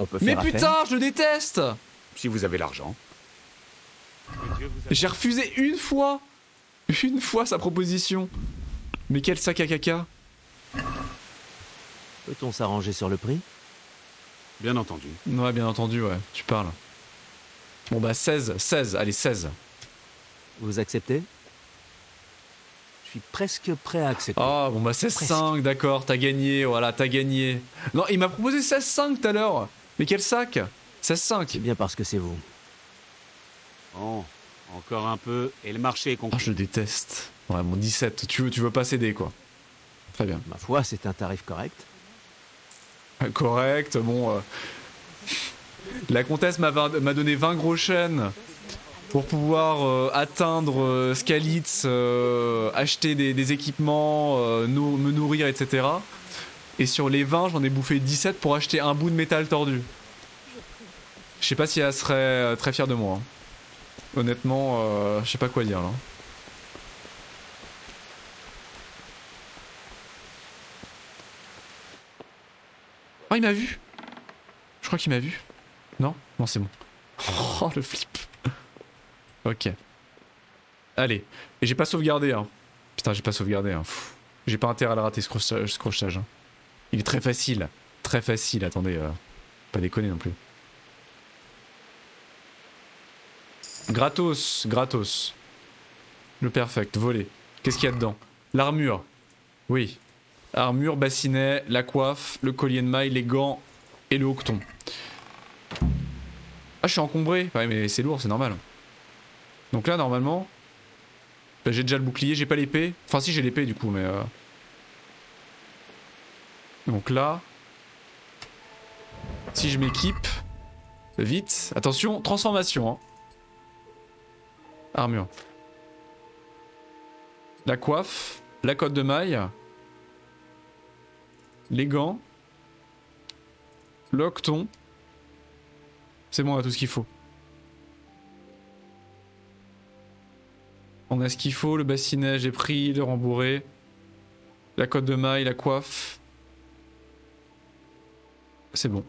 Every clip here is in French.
On peut Mais faire putain, affaire. je le déteste. Si vous avez l'argent. J'ai refusé une fois sa proposition. Mais quel sac à caca. Peut-on s'arranger sur le prix? Bien entendu. Ouais, bien entendu, ouais, tu parles. Bon bah 16, allez 16. Vous acceptez? Je suis presque prêt à accepter. Ah bon bah 16,5, d'accord, t'as gagné, voilà, t'as gagné. Non, il m'a proposé 16,5 tout à l'heure. Mais quel sac? 16,5. C'est bien parce que c'est vous. Bon, encore un peu et le marché est Ah, conclu. je le déteste. Ouais, mon 17, tu veux pas céder quoi. Très bien. Ma foi, c'est un tarif correct. Correct, bon. La comtesse m'a donné 20 gros chênes pour pouvoir atteindre Skalitz, acheter des équipements, me nourrir, etc. Et sur les 20, j'en ai bouffé 17 pour acheter un bout de métal tordu. Je sais pas si elle serait très fière de moi. Hein. Honnêtement, je sais pas quoi dire là. Oh, il m'a vu. Je crois qu'il m'a vu. Non? Non, c'est bon. Oh, le flip. Ok. Allez. Et j'ai pas sauvegardé, hein. Putain, j'ai pas sauvegardé, hein. J'ai pas intérêt à le rater, ce crochetage. Hein. Il est très facile. Très facile, attendez. Pas déconner non plus. Gratos, gratos. Le perfect, volé. Qu'est-ce qu'il y a dedans? L'armure. Oui. Armure, bassinet, la coiffe, le collier de maille, les gants et le hoqueton. Ah, je suis encombré. Ouais, mais c'est lourd, c'est normal. Donc là, normalement, bah, j'ai déjà le bouclier, j'ai pas l'épée. Enfin, si, j'ai l'épée du coup, mais. Donc là, si je m'équipe, vite. Attention, transformation. Hein. Armure. La coiffe, la cotte de maille. Les gants. L'octon. C'est bon, on a tout ce qu'il faut. On a ce qu'il faut, le bassinet, j'ai pris, le rembourré. La cotte de maille, la coiffe. C'est bon.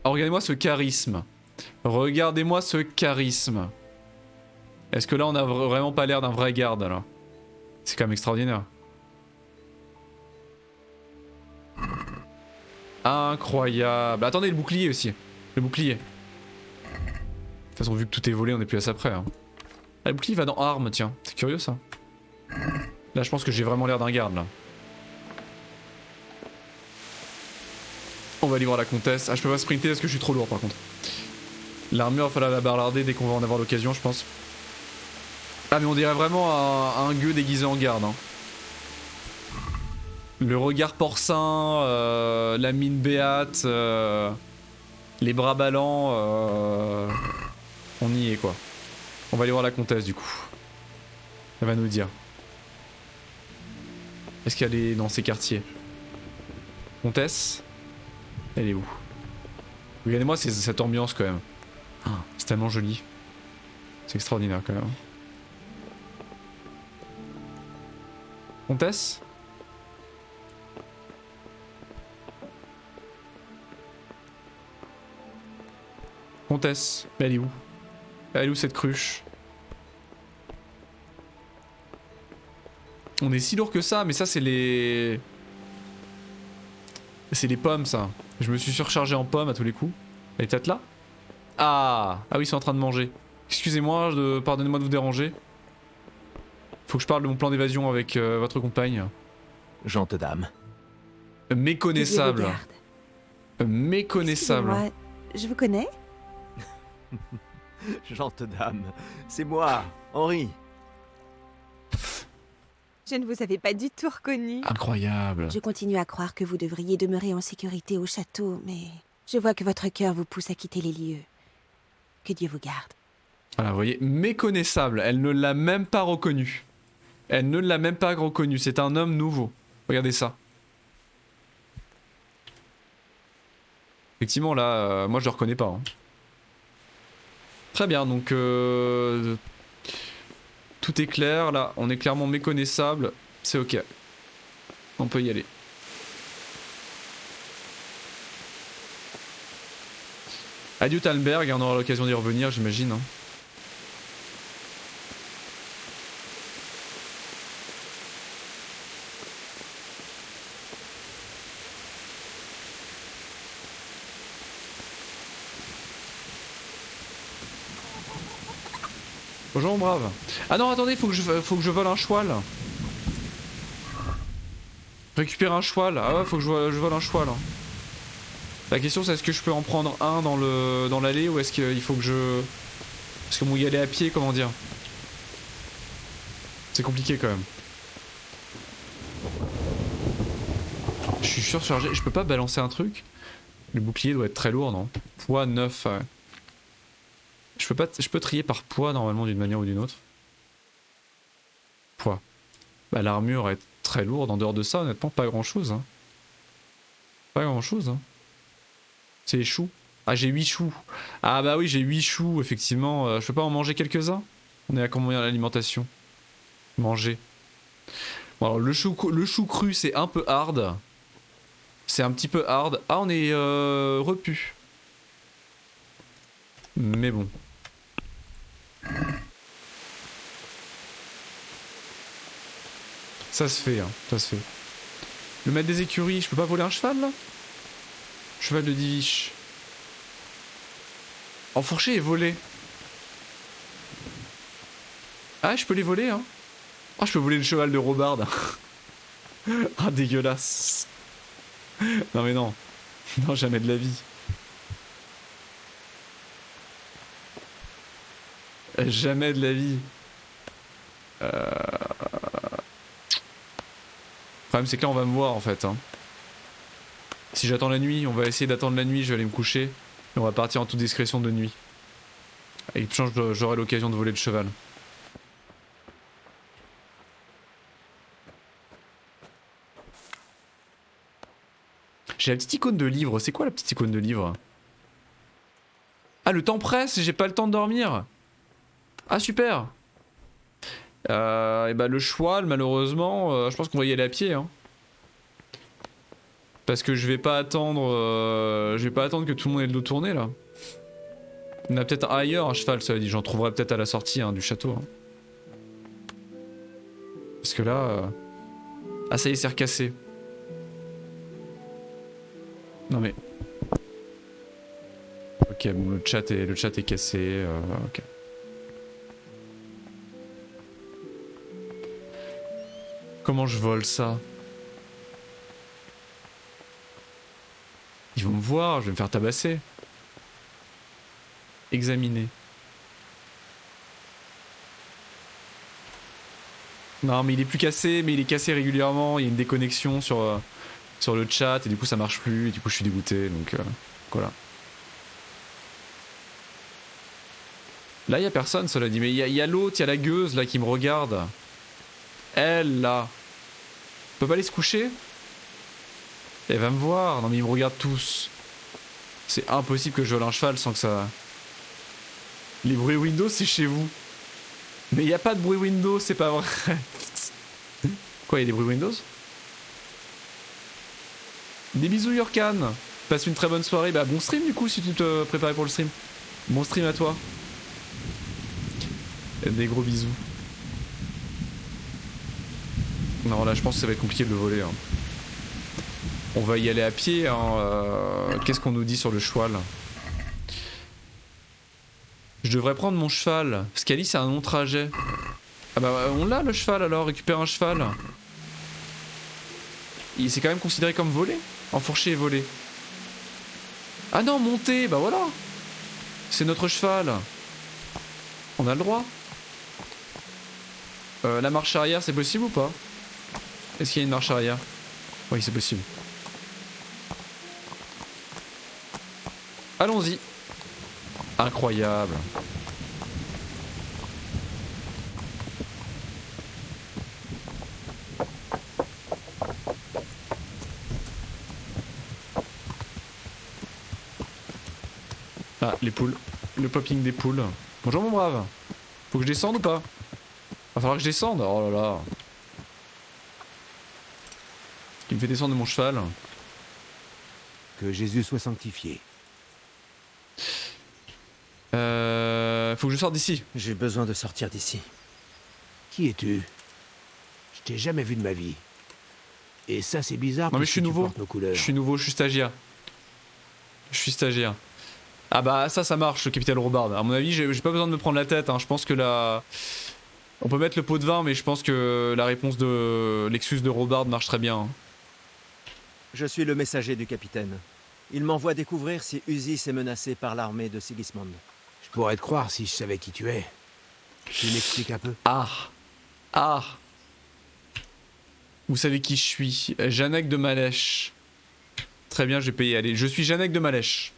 Alors, regardez-moi ce charisme. Regardez-moi ce charisme. Est-ce que là, on a vraiment pas l'air d'un vrai garde, alors? C'est quand même extraordinaire. Incroyable. Attendez, le bouclier aussi. Le bouclier. De toute façon, vu que tout est volé, on est plus à ça près. Hein. Ah, le bouclier va dans armes, tiens. C'est curieux, ça. Là, je pense que j'ai vraiment l'air d'un garde, là. On va aller voir la comtesse. Ah, je peux pas sprinter parce que je suis trop lourd, par contre. L'armure, il va falloir la barlarder dès qu'on va en avoir l'occasion, je pense. Ah, mais on dirait vraiment un gueux déguisé en garde, hein. Le regard porcin, la mine béate, les bras ballants, on y est quoi. On va aller voir la comtesse du coup. Elle va nous dire. Est-ce qu'elle est dans ces quartiers? Comtesse? Elle est où? Regardez-moi cette ambiance quand même. C'est tellement joli. C'est extraordinaire quand même. Comtesse? Comtesse, mais elle est où? Elle est où cette cruche? On est si lourd que ça, mais ça c'est les... C'est les pommes ça. Je me suis surchargé en pommes à tous les coups. Elle est peut-être là? Ah oui, ils sont en train de manger. Excusez-moi, pardonnez-moi de vous déranger. Faut que je parle de mon plan d'évasion avec votre compagne. Gente dame. Méconnaissable. Méconnaissable. Excusez-moi, je vous connais? Gente dame. C'est moi, Henri. Je ne vous avais pas du tout reconnu. Incroyable. Je continue à croire que vous devriez demeurer en sécurité au château, mais je vois que votre cœur vous pousse à quitter les lieux. Que Dieu vous garde. Voilà, vous voyez, méconnaissable. Elle ne l'a même pas reconnu. Elle ne l'a même pas reconnu. C'est un homme nouveau. Regardez ça. Effectivement, là, moi je le reconnais pas. Hein. Très bien, donc tout est clair. Là, on est clairement méconnaissable. C'est ok. On peut y aller. Adieu Talmberg, on aura l'occasion d'y revenir, j'imagine. Hein. Bonjour mon brave. Ah non attendez, faut que je vole un cheval. Récupérer un cheval. Ah ouais, faut que je vole un cheval. La question c'est est-ce que je peux en prendre un dans l'allée ou est-ce qu'il faut que je... Parce que bon y aller à pied, comment dire. C'est compliqué quand même. Je suis surchargé, je peux pas balancer un truc. Le bouclier doit être très lourd non? Poids 9, ouais. Je peux trier par poids normalement d'une manière ou d'une autre. Poids. Bah l'armure est très lourde, en dehors de ça honnêtement pas grand chose. Hein. Pas grand chose. Hein. C'est les choux. Ah j'ai 8 choux. Ah bah oui j'ai 8 choux effectivement. Je peux pas en manger quelques-uns? On est à combien l'alimentation? Manger. Bon alors le chou cru c'est un peu hard. C'est un petit peu hard. Ah on est repu. Mais bon. Ça se fait, hein, ça se fait. Le maître des écuries, je peux pas voler un cheval là? Cheval de Divish. Enfourcher et voler. Ah, je peux les voler, hein. Ah, je peux voler le cheval de Robard. Ah, dégueulasse. Non, mais non. Non, jamais de la vie. Jamais de la vie. Le problème c'est que là on va me voir en fait. Hein. Si j'attends la nuit, on va essayer d'attendre la nuit, je vais aller me coucher. Et on va partir en toute discrétion de nuit. Et j'aurai l'occasion de voler le cheval. J'ai la petite icône de livre, c'est quoi la petite icône de livre? Ah le temps presse, j'ai pas le temps de dormir. Ah super. Et bah le cheval malheureusement, je pense qu'on va y aller à pied hein. Parce que je vais pas attendre que tout le monde ait le dos tourné là. On a peut-être ailleurs un cheval, ça veut dire j'en trouverai peut-être à la sortie hein, du château. Hein. Parce que là... Ah ça y est c'est recassé. Non mais... Ok bon le chat est cassé, ok. Comment je vole ça? Ils vont me voir, je vais me faire tabasser. Examiner. Non mais il est plus cassé, mais il est cassé régulièrement, il y a une déconnexion sur le chat et du coup ça marche plus et du coup je suis dégoûté donc voilà. Là il y a personne cela dit, mais il y a l'autre, il y a la gueuse là qui me regarde. Elle là. Peut pas aller se coucher? Elle va me voir, non mais ils me regardent tous. C'est impossible que je vole un cheval sans que ça... Les bruits Windows c'est chez vous. Mais il y a pas de bruit Windows, c'est pas vrai. Quoi, il y a des bruits Windows? Des bisous Yorkan. Passe une très bonne soirée, bah bon stream du coup si tu te préparais pour le stream. Bon stream à toi. Des gros bisous. Non là je pense que ça va être compliqué de le voler hein. On va y aller à pied hein. Qu'est-ce qu'on nous dit sur le cheval? Je devrais prendre mon cheval parce qu'Alice a un long trajet. Ah bah on l'a le cheval alors, récupère un cheval. Il c'est quand même considéré comme volé. Enfourché et volé. Ah non monter, bah voilà. C'est notre cheval. On a le droit. La marche arrière c'est possible ou pas? Est-ce qu'il y a une marche arrière? Oui, c'est possible. Allons-y. Incroyable. Ah, les poules. Le popping des poules. Bonjour mon brave. Faut que je descende ou pas? Va falloir que je descende. Oh là là. Ce qui me fait descendre de mon cheval. Que Jésus soit sanctifié. Faut que je sorte d'ici. J'ai besoin de sortir d'ici. Qui es-tu? Je t'ai jamais vu de ma vie. Et ça, c'est bizarre. Non mais puisque je suis tu nouveau. portes nos couleurs. Je suis nouveau, je suis stagiaire. Je suis stagiaire. Ah bah ça marche, le capitaine Robard. À mon avis, j'ai pas besoin de me prendre la tête. Hein. Je pense que là... On peut mettre le pot de vin, mais je pense que la réponse de... l'excuse de Robard marche très bien. Hein. Je suis le messager du capitaine. Il m'envoie découvrir si Usis est menacé par l'armée de Sigismund. Je pourrais te croire si je savais qui tu es. Tu m'expliques un peu? Ah. Ah. Vous savez qui je suis? Janek de Malèche. Très bien, j'ai payé. Allez, je suis Janek de Malèche.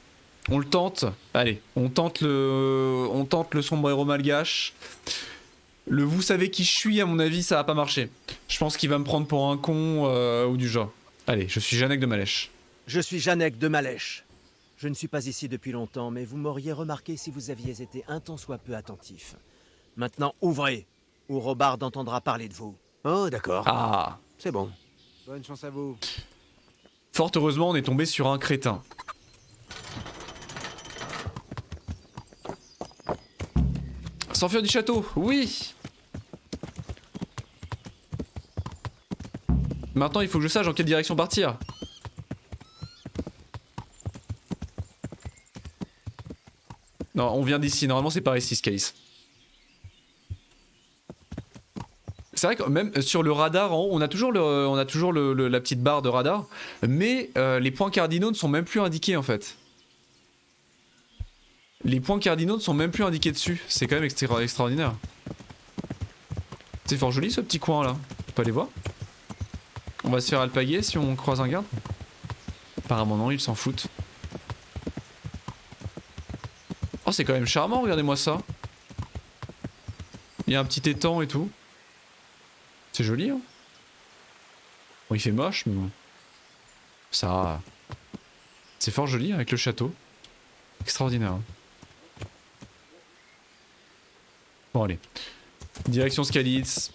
On le tente. Allez, on tente le sombrero malgache. Le vous savez qui je suis, à mon avis, ça va pas marcher. Je pense qu'il va me prendre pour un con ou du genre. Allez, je suis Janek de Malèche. Je suis Janek de Malèche. Je ne suis pas ici depuis longtemps, mais vous m'auriez remarqué si vous aviez été un tant soit peu attentif. Maintenant, ouvrez, ou Robard entendra parler de vous. Oh, d'accord. Ah. C'est bon. Bonne chance à vous. Fort heureusement, on est tombé sur un crétin. S'enfuir du château, oui. Maintenant, il faut que je sache dans quelle direction partir. Non, on vient d'ici. Normalement, c'est par ici, Scalis. C'est vrai que même sur le radar en haut, on a toujours, la petite barre de radar, mais les points cardinaux ne sont même plus indiqués en fait. Les points cardinaux ne sont même plus indiqués dessus. C'est quand même extraordinaire. C'est fort joli ce petit coin là. On peut aller voir. On va se faire alpaguer si on croise un garde. Apparemment non, ils s'en foutent. Oh, c'est quand même charmant, regardez-moi ça. Il y a un petit étang et tout. C'est joli, hein. Bon, il fait moche, mais bon. Ça... C'est fort joli avec le château. Extraordinaire. Hein. Bon, allez. Direction Skalitz.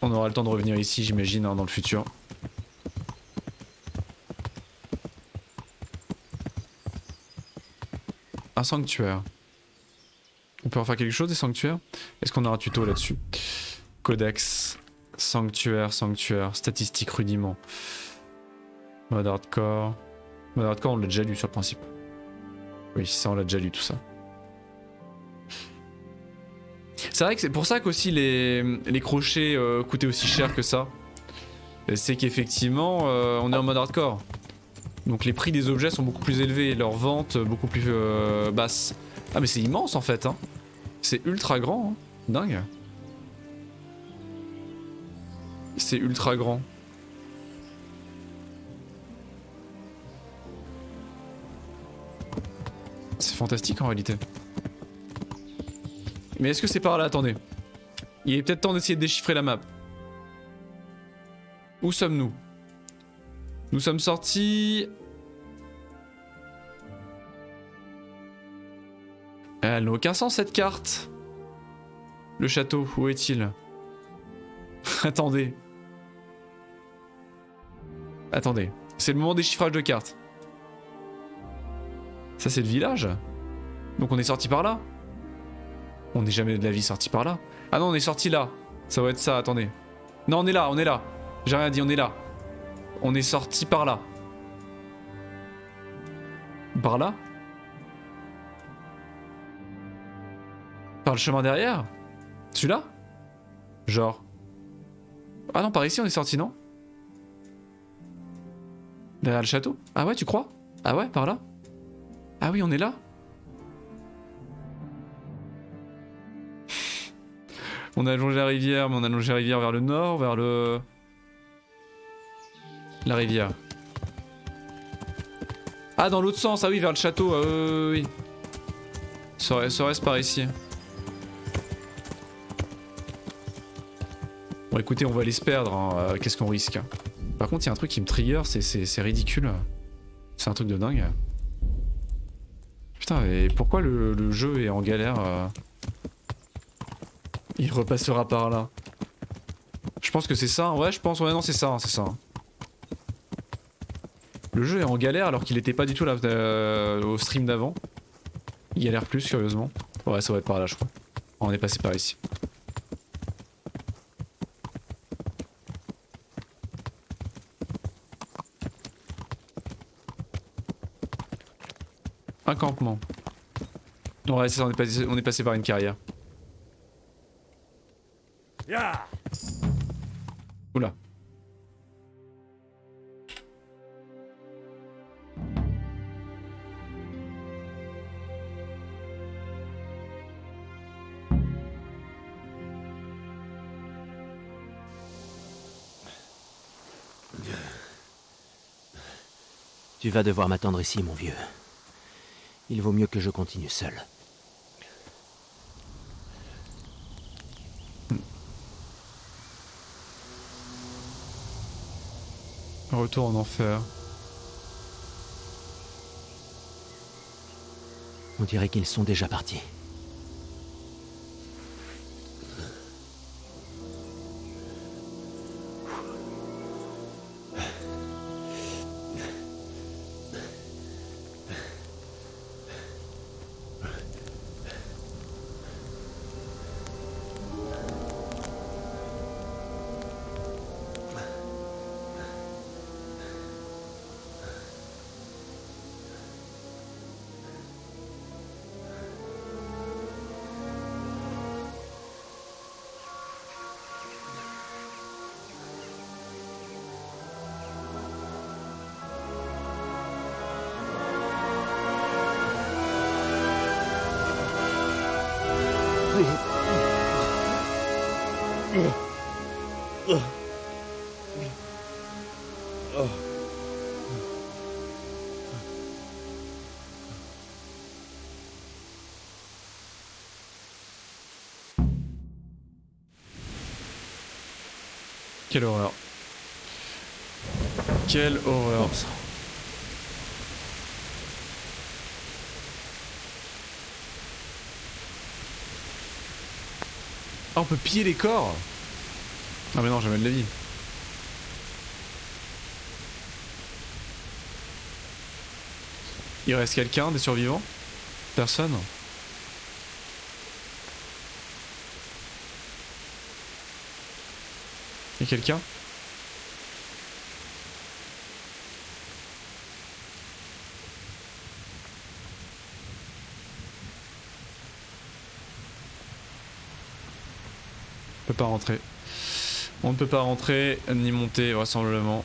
On aura le temps de revenir ici, j'imagine, hein, dans le futur. Un sanctuaire. On peut en faire quelque chose des sanctuaires? Est-ce qu'on a un tuto là-dessus? Codex. Sanctuaire, statistique rudiment. Mode hardcore. Mode hardcore, on l'a déjà lu sur le principe. Oui, ça, on l'a déjà lu tout ça. C'est vrai que c'est pour ça qu'aussi les crochets coûtaient aussi cher que ça. C'est qu'effectivement, on est en mode hardcore. Donc les prix des objets sont beaucoup plus élevés et leur vente beaucoup plus basse. Ah, mais c'est immense en fait, hein. C'est ultra grand, hein. Dingue. C'est ultra grand. C'est fantastique en réalité. Mais est-ce que c'est par là? Attendez. Il est peut-être temps d'essayer de déchiffrer la map. Où sommes-nous? Nous sommes sortis... Elle n'a aucun sens cette carte. Le château, où est-il? Attendez. Attendez. C'est le moment des chiffrages de cartes. Ça c'est le village. Donc on est sorti par là. On n'est jamais de la vie sorti par là. Ah non, on est sorti là. Ça va être ça, attendez. Non, on est là, on est là. J'ai rien dit, on est là. On est sorti par là. Par là? Par le chemin derrière? Celui-là? Genre. Ah non, par ici on est sorti, non? Derrière le château? Ah ouais, tu crois? Ah ouais, par là? Ah oui, on est là? On a allongé la rivière, mais on a allongé la rivière vers le nord, vers le... La rivière. Ah, dans l'autre sens, ah oui, vers le château, oui. Ça reste par ici. Bon écoutez, on va aller se perdre, hein. Qu'est-ce qu'on risque? Par contre, il y a un truc qui me trigger, c'est ridicule. C'est un truc de dingue. Putain, et pourquoi le jeu est en galère Il repassera par là. Je pense que c'est ça, ouais je pense, ouais non c'est ça, c'est ça. Le jeu est en galère alors qu'il était pas du tout là au stream d'avant. Il galère plus, curieusement. Ouais, ça va être par là, je crois. On est passé par ici. Un campement. Ouais, c'est ça, on est passé par une carrière. Oula. Tu vas devoir m'attendre ici, mon vieux. Il vaut mieux que je continue seul. Retour en enfer. On dirait qu'ils sont déjà partis. Quelle horreur. Quelle horreur. Ah, on peut piller les corps. Ah mais non, jamais de la vie. Il reste quelqu'un, des survivants? Personne? Y'a quelqu'un? On peut pas rentrer. On ne peut pas rentrer ni monter vraisemblablement.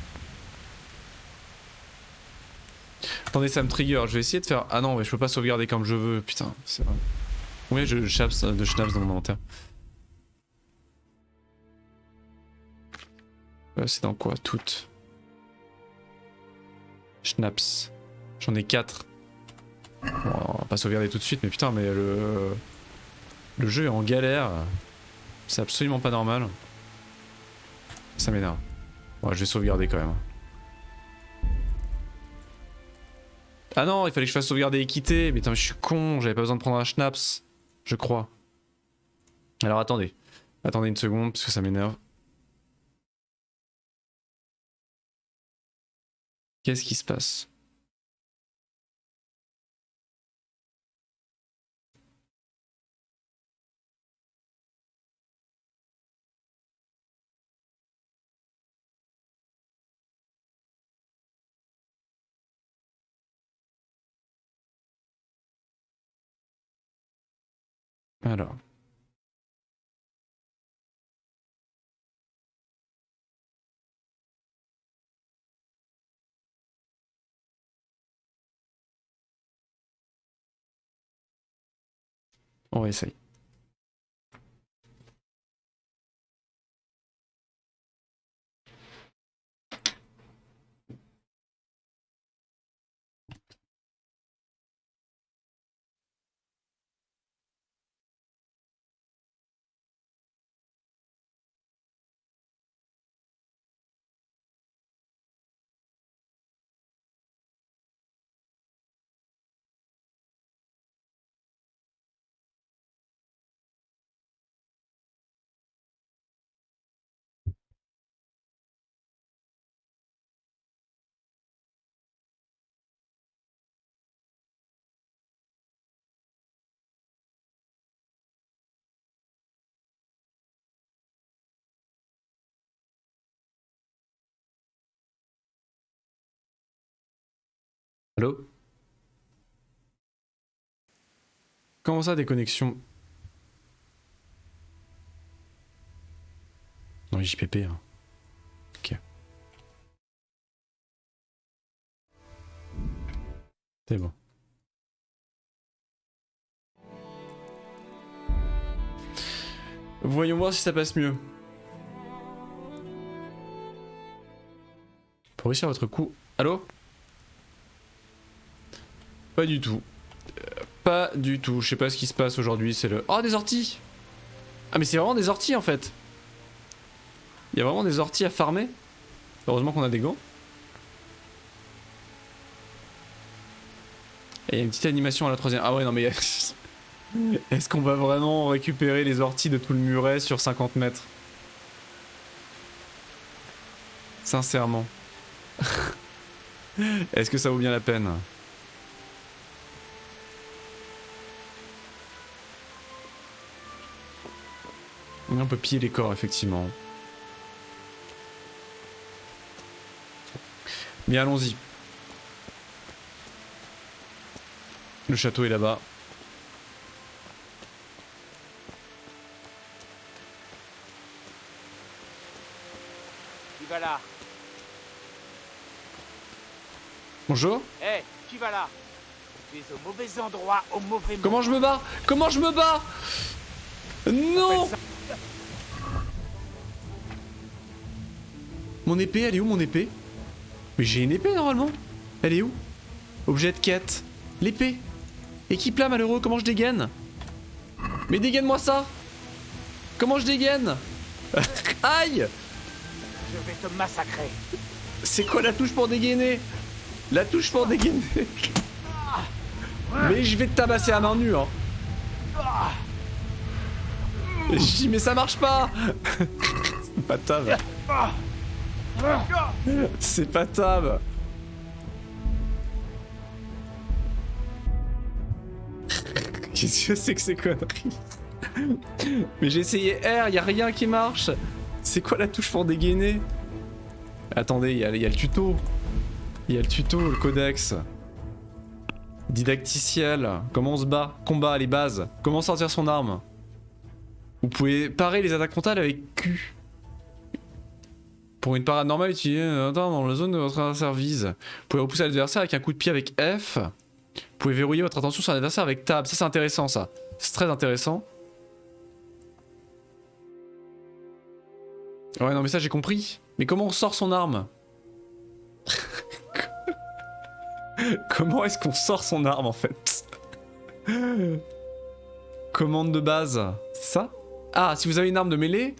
Attendez, ça me trigger. Je vais essayer de faire. Ah non, mais je peux pas sauvegarder comme je veux. Putain, c'est vrai. Oui, je chaps de schnapps dans mon inventaire. C'est dans quoi? Toutes. Schnapps. J'en ai 4. Bon, on va pas sauvegarder tout de suite, mais putain, mais le jeu est en galère. C'est absolument pas normal. Ça m'énerve. Bon, je vais sauvegarder quand même. Ah non, il fallait que je fasse sauvegarder et quitter. Mais putain, je suis con, j'avais pas besoin de prendre un schnapps. Je crois. Alors attendez. Attendez une seconde, parce que ça m'énerve. Qu'est-ce qui se passe? Alors. On essaye. Allô? Comment ça, déconnexion? Non, JPP. Hein. Ok. C'est bon. Voyons voir si ça passe mieux. Pour réussir votre coup... Allô? Pas du tout. Pas du tout. Je sais pas ce qui se passe aujourd'hui. C'est le... Oh, des orties! Ah, mais c'est vraiment des orties en fait. Il y a vraiment des orties à farmer. Heureusement qu'on a des gants. Et il y a une petite animation à la troisième. Ah ouais, non mais... Est-ce qu'on va vraiment récupérer les orties de tout le muret sur 50 mètres? Sincèrement. Est-ce que ça vaut bien la peine? On peut piller les corps, effectivement. Bien, allons-y. Le château est là-bas. Qui va là? Bonjour. Hé, qui va là? Tu es au mauvais endroit, au mauvais moment. Comment je me bats? Comment je me bats? Non! Mon épée, elle est où mon épée? Mais j'ai une épée normalement. Elle est où? Objet de quête. L'épée. Équipe là malheureux, comment je dégaine? Mais dégaine-moi ça! Comment je dégaine? Aïe! Je vais te massacrer. C'est quoi la touche pour dégainer? La touche pour dégainer. Mais je vais te tabasser à main nue hein. Je dis mais ça marche pas. C'est pas tab. C'est pas tab. Qu'est-ce que c'est que ces conneries? Mais j'ai essayé R, y a rien qui marche. C'est quoi la touche pour dégainer? Attendez, y a le tuto. Il y a le tuto, le codex. Didacticiel. Comment on se bat? Combat, les bases. Comment sortir son arme? Vous pouvez parer les attaques frontales avec Q. Pour une parade normale, utilisez dans la zone de votre adversaire vise. Vous pouvez repousser l'adversaire avec un coup de pied avec F. Vous pouvez verrouiller votre attention sur l'adversaire avec Tab. Ça c'est intéressant ça. C'est très intéressant. Ouais non mais ça j'ai compris. Mais comment on sort son arme? Comment est-ce qu'on sort son arme en fait? Commande de base. C'est ça? Ah, si vous avez une arme de mêlée,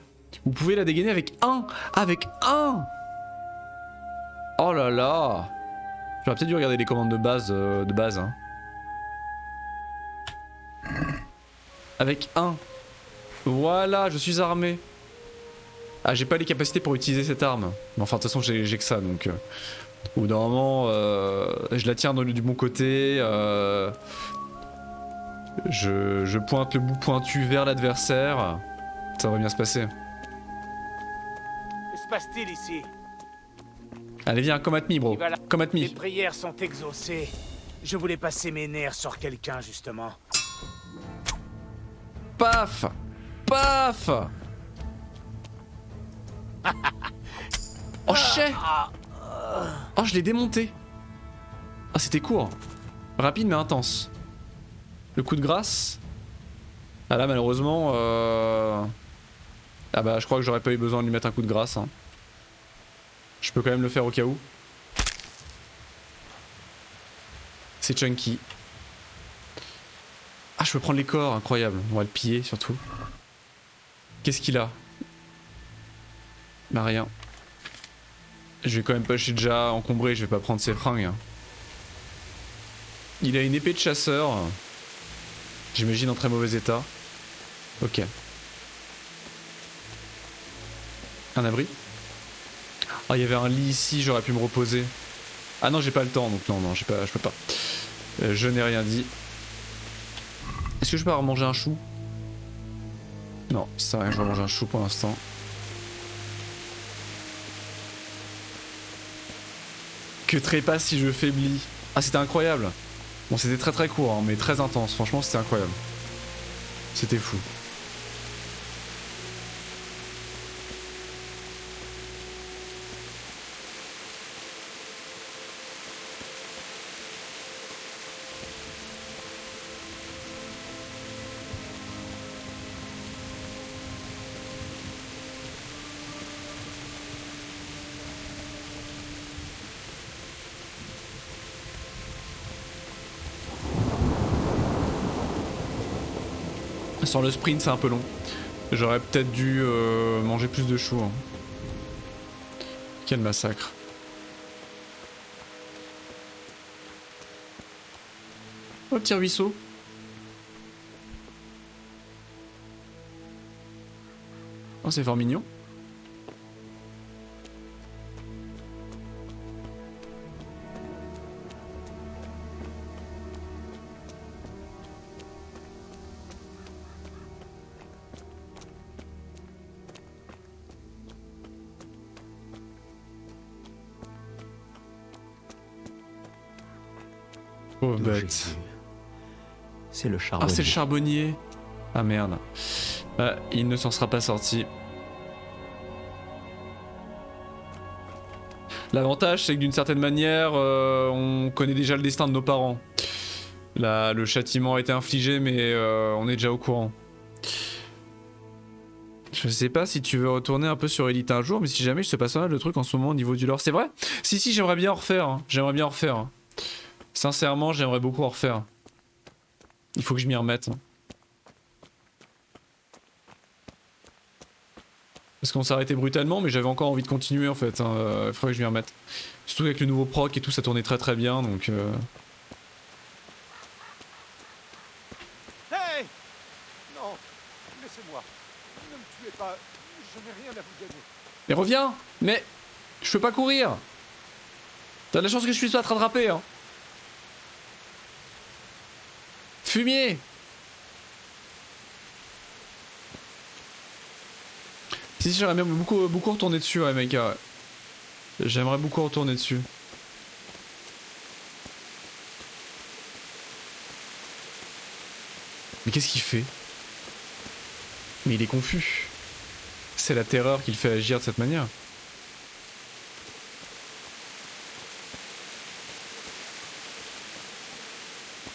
vous pouvez la dégainer avec 1. Avec 1. Oh là là. J'aurais peut-être dû regarder les commandes de base. Hein. Avec 1. Voilà, je suis armé. Ah, j'ai pas les capacités pour utiliser cette arme. Mais enfin, de toute façon, j'ai que ça, donc... Au bout d'un moment, je la tiens du bon côté. Je pointe le bout pointu vers l'adversaire. Ça va bien se passer. Que se passe-t-il ici? Allez, viens, come at me, bro. Come at Les me. prières sont exaucées. Je voulais passer mes nerfs sur quelqu'un, justement. Paf! Paf! Oh, chais! Oh, je l'ai démonté. Ah, c'était court. Rapide mais intense. Le coup de grâce. Ah là, malheureusement... Ah bah, je crois que j'aurais pas eu besoin de lui mettre un coup de grâce. Hein. Je peux quand même le faire au cas où. C'est chunky. Ah, je peux prendre les corps, incroyable. On va le piller, surtout. Qu'est-ce qu'il a? Bah, rien. Je vais quand même pas, je suis déjà encombré, je vais pas prendre ses fringues. Il a une épée de chasseur. J'imagine en très mauvais état. Ok. Un abri. Ah, il y avait un lit ici, j'aurais pu me reposer. Ah non, j'ai pas le temps, donc non, je peux pas. Je n'ai rien dit. Est-ce que je peux avoir mangé un chou? Non, ça sert à rien, je vais manger un chou pour l'instant. Que trépasse si je faiblis. Ah, c'était incroyable. Bon, c'était très très court, hein, mais très intense. Franchement, c'était incroyable. C'était fou. Sans le sprint, c'est un peu long. J'aurais peut-être dû manger plus de choux. Hein. Quel massacre. Oh, petit ruisseau. Oh, c'est fort mignon. Oh, D'où bête. Jésus. C'est le Ah, charbonnier. c'est le charbonnier. Ah merde. Il ne s'en sera pas sorti. L'avantage, c'est que d'une certaine manière, on connaît déjà le destin de nos parents. Là, le châtiment a été infligé, mais on est déjà au courant. Je sais pas si tu veux retourner un peu sur Elite un jour, mais si jamais, je sais pas pas mal de trucs en ce moment au niveau du lore. C'est vrai? Si, j'aimerais bien en refaire. Hein. J'aimerais bien en refaire. Hein. Sincèrement, j'aimerais beaucoup en refaire. Il faut que je m'y remette. Parce qu'on s'est arrêté brutalement, mais j'avais encore envie de continuer en fait. Hein. Il faudrait que je m'y remette. Surtout avec le nouveau proc et tout, ça tournait très très bien donc. Hey! Non, laissez-moi. Ne me tuez pas. Je n'ai rien à vous donner. Mais reviens! Mais je peux pas courir! T'as de la chance que je puisse pas te rattraper, hein! Fumier! Si, j'aimerais bien beaucoup retourner dessus, ouais, mec. Ouais. J'aimerais beaucoup retourner dessus. Mais qu'est-ce qu'il fait? Mais il est confus. C'est la terreur qui le fait agir de cette manière.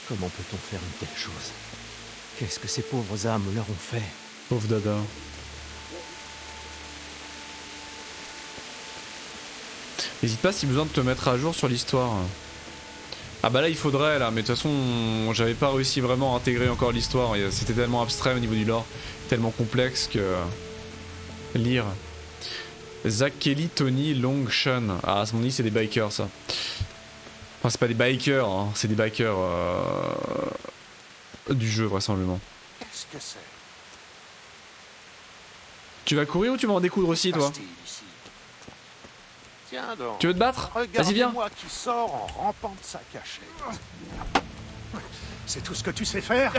Comment peut-on faire une telle chose? Qu'est-ce que ces pauvres âmes leur ont fait? Pauvre Dada. N'hésite pas si besoin de te mettre à jour sur l'histoire. Ah bah là il faudrait là, mais de toute façon j'avais pas réussi vraiment à intégrer encore l'histoire. C'était tellement abstrait au niveau du lore, tellement complexe que... Lire. Zach Kelly, Tony, Long, Sean. Ah à mon avis c'est des bikers ça. Enfin c'est pas des bikers, hein, c'est des bikers du jeu vraisemblablement. Qu'est-ce que c'est? Tu vas courir ou tu vas en découdre aussi toi? Bastille, ici. Tiens donc. Tu veux te battre? Vas-y viens. Regardez-moi qui sort en rampant de sa cachette. C'est tout ce que tu sais faire?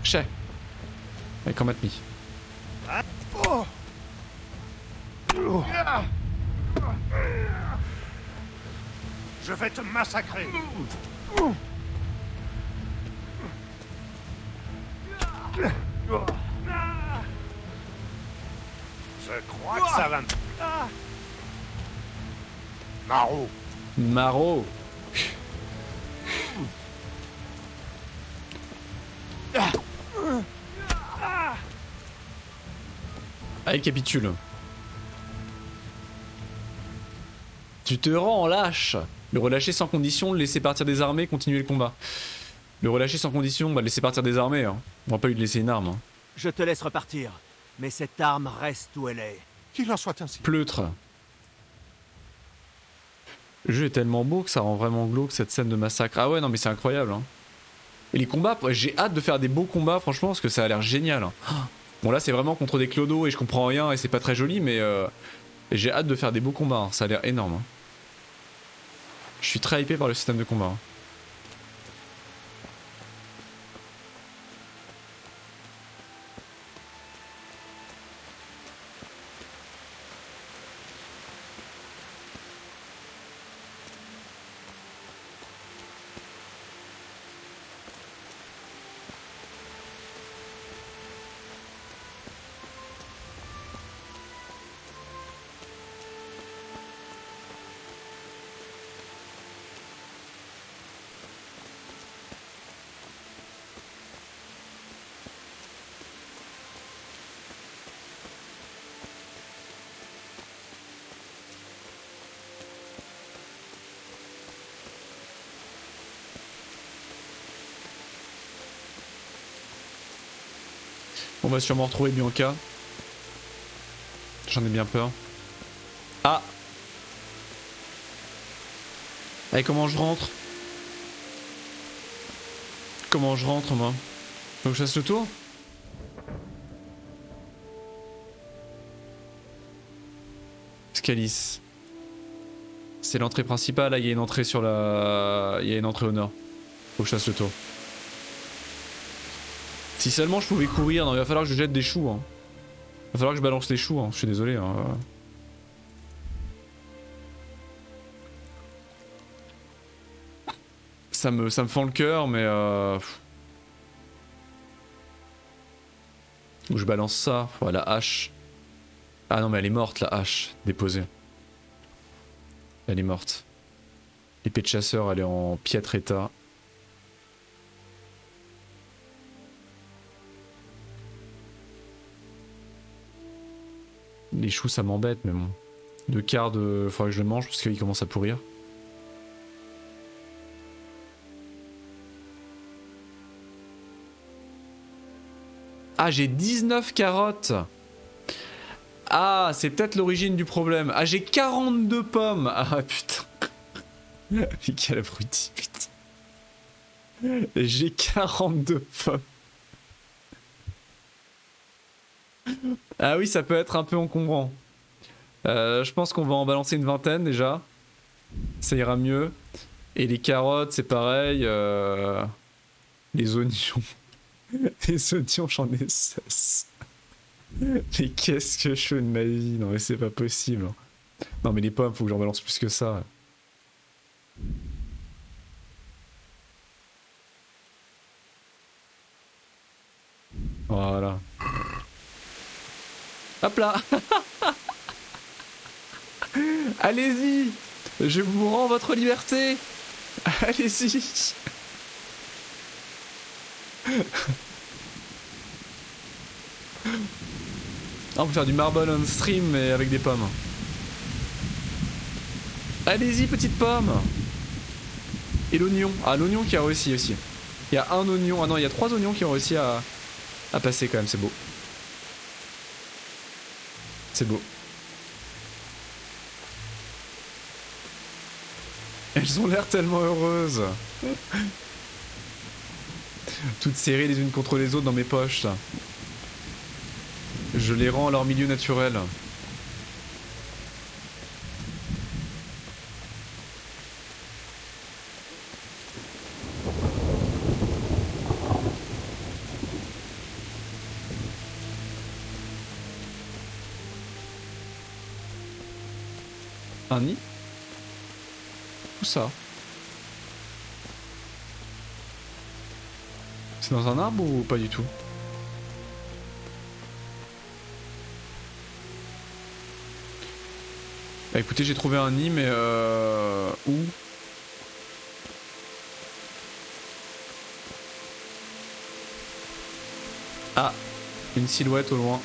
Chez. Avec un me. Oh. Je vais te massacrer. Je crois que ça va me... Maro. Maro. Ah, il capitule. Tu te rends lâche. Le relâcher sans condition, le laisser partir des armées, continuer le combat. Le relâcher sans condition, bah le laisser partir des armées. Hein. On va pas lui laisser une arme. Hein. Je te laisse repartir, mais cette arme reste où elle est. Qu'il en soit ainsi. Pleutre. Le jeu est tellement beau que ça rend vraiment glauque cette scène de massacre. Ah ouais, non mais c'est incroyable. Hein. Et les combats, j'ai hâte de faire des beaux combats franchement parce que ça a l'air génial. Hein. Bon là c'est vraiment contre des clodos et je comprends rien et c'est pas très joli mais j'ai hâte de faire des beaux combats. Hein. Ça a l'air énorme. Hein. Je suis très hypé par le système de combat. Hein. On va sûrement retrouver Bianca. J'en ai bien peur. Ah! Allez, comment je rentre? Comment je rentre, moi? Faut que je fasse le tour? Scalis. C'est l'entrée principale, là il y a une entrée sur la... Il y a une entrée au nord. Faut que je fasse le tour. Si seulement je pouvais courir, non il va falloir que je jette des choux. Hein. Il va falloir que je balance les choux, hein. Je suis désolé. Hein. Ça me fend le cœur, mais Où je balance ça, ouais, la hache. Ah non mais elle est morte la hache, déposée. Elle est morte. L'épée de chasseur elle est en piètre état. Les choux ça m'embête mais bon. 2 quarts de... Faudrait que je le mange parce qu'il commence à pourrir. Ah j'ai 19 carottes. Ah c'est peut-être l'origine du problème. Ah j'ai 42 pommes. Ah putain. Mais quel abruti putain. J'ai 42 pommes. Ah oui ça peut être un peu encombrant. Je pense qu'on va en balancer une vingtaine déjà. Ça ira mieux. Et les carottes c'est pareil. Les oignons. Les oignons j'en ai 16. Mais qu'est-ce que je fais de ma vie? Non mais c'est pas possible. Non mais les pommes faut que j'en balance plus que ça. Voilà. Hop là. Allez-y. Je vous rends votre liberté. Allez-y. On peut faire du marble on stream mais avec des pommes. Allez-y petite pomme. Et l'oignon. Ah l'oignon qui a réussi aussi. Il y a un oignon. Ah non il y a 3 oignons qui ont réussi à passer quand même, c'est beau. C'est beau. Elles ont l'air tellement heureuses. Toutes serrées les unes contre les autres dans mes poches là. Je les rends à leur milieu naturel. Un nid? Où ça? C'est dans un arbre ou pas du tout? Bah écoutez j'ai trouvé un nid mais où? Ah, une silhouette au loin.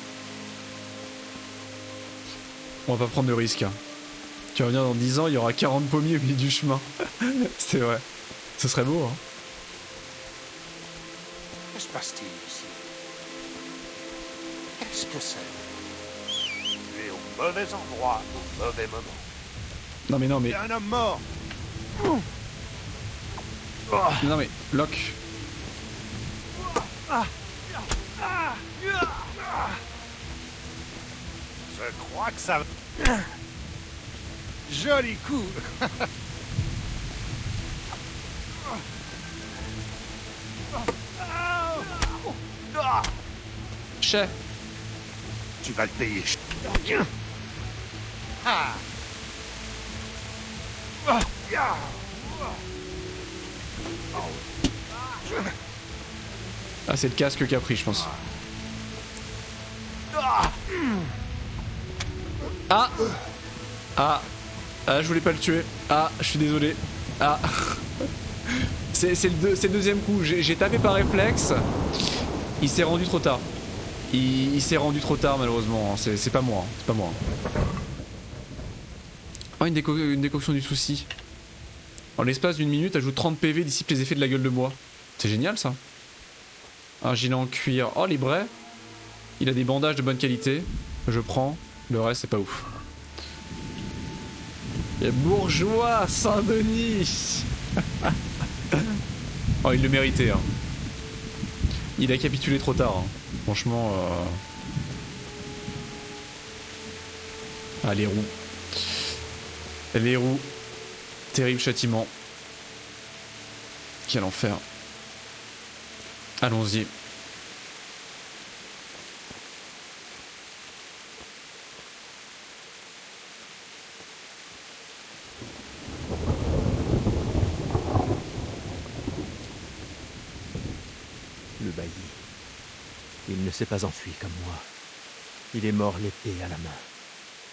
On va pas prendre de risque. Hein. Tu vas revenir dans 10 ans, il y aura 40 pommiers au milieu du chemin. C'est vrai. Ce serait beau hein. Que se passe-t-il ici? Qu'est-ce que c'est? Tu es au mauvais endroit, au mauvais moment. Non mais non mais... Il y a un homme mort. Non mais, Locke. Je crois que ça... Joli coup. Chef. Tu vas le payer. Ah. Ah c'est le casque qui a pris je pense. Ah. Ah. Ah je voulais pas le tuer. Ah je suis désolé. Ah. C'est le deuxième coup. J'ai tapé par réflexe. Il s'est rendu trop tard. Il s'est rendu trop tard malheureusement. C'est pas moi. C'est pas moi. Oh une décoction du souci. En l'espace d'une minute, ajoute 30 PV, dissipe les effets de la gueule de bois. C'est génial ça. Un gilet en cuir. Oh les braies. Il a des bandages de bonne qualité. Je prends. Le reste, c'est pas ouf. Il y a Bourgeois, Saint-Denis. Oh, il le méritait. Hein. Il a capitulé trop tard. Hein. Franchement... Ah, les roues. Les roues. Terrible châtiment. Quel enfer. Allons-y. Le bailli. Il ne s'est pas enfui comme moi. Il est mort l'épée à la main.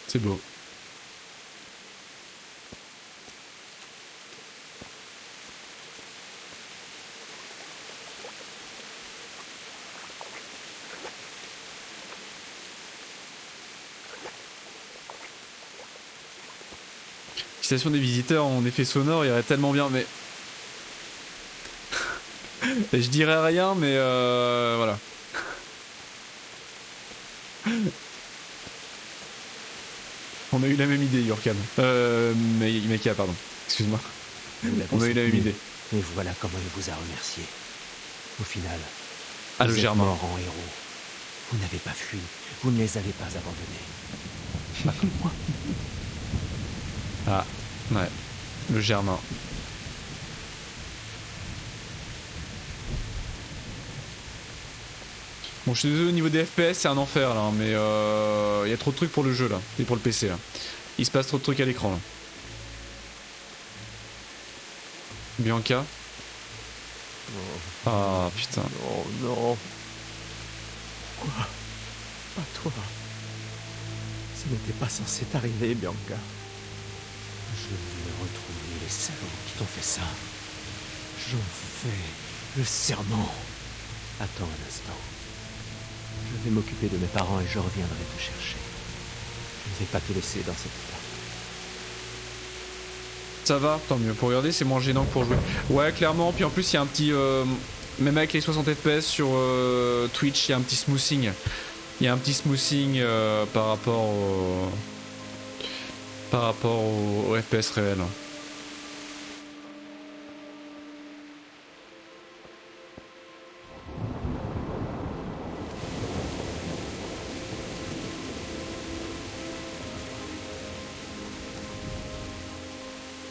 C'est beau. Station des visiteurs en effet sonore, il irait tellement bien, mais... Je dirais rien, mais voilà. On a eu la même idée, Yorkan. Mekia, pardon. Excuse-moi. On a eu la même idée. Et voilà comment il vous a remercié. Au final, Ah, le vous êtes Germain. mort en héros. Vous n'avez pas fui. Vous ne les avez pas abandonnés. Pas comme moi. Ah, ouais. Le Germain. Bon, je suis désolé, au niveau des FPS, c'est un enfer là, mais il y a trop de trucs pour le jeu là, et pour le PC là. Il se passe trop de trucs à l'écran là. Bianca. Ah putain. Oh non. Quoi? Pas toi. Ce n'était pas censé t'arriver, Bianca. Je veux retrouver les salauds qui t'ont fait ça. J'en fais le serment. Attends un instant. Je vais m'occuper de mes parents et je reviendrai te chercher. Je ne vais pas te laisser dans cet état. Ça va, tant mieux. Pour regarder, c'est moins gênant que pour jouer. Ouais, clairement. Puis en plus, il y a un petit... même avec les 60 FPS sur Twitch, il y a un petit smoothing. Il y a un petit smoothing par rapport au FPS réel.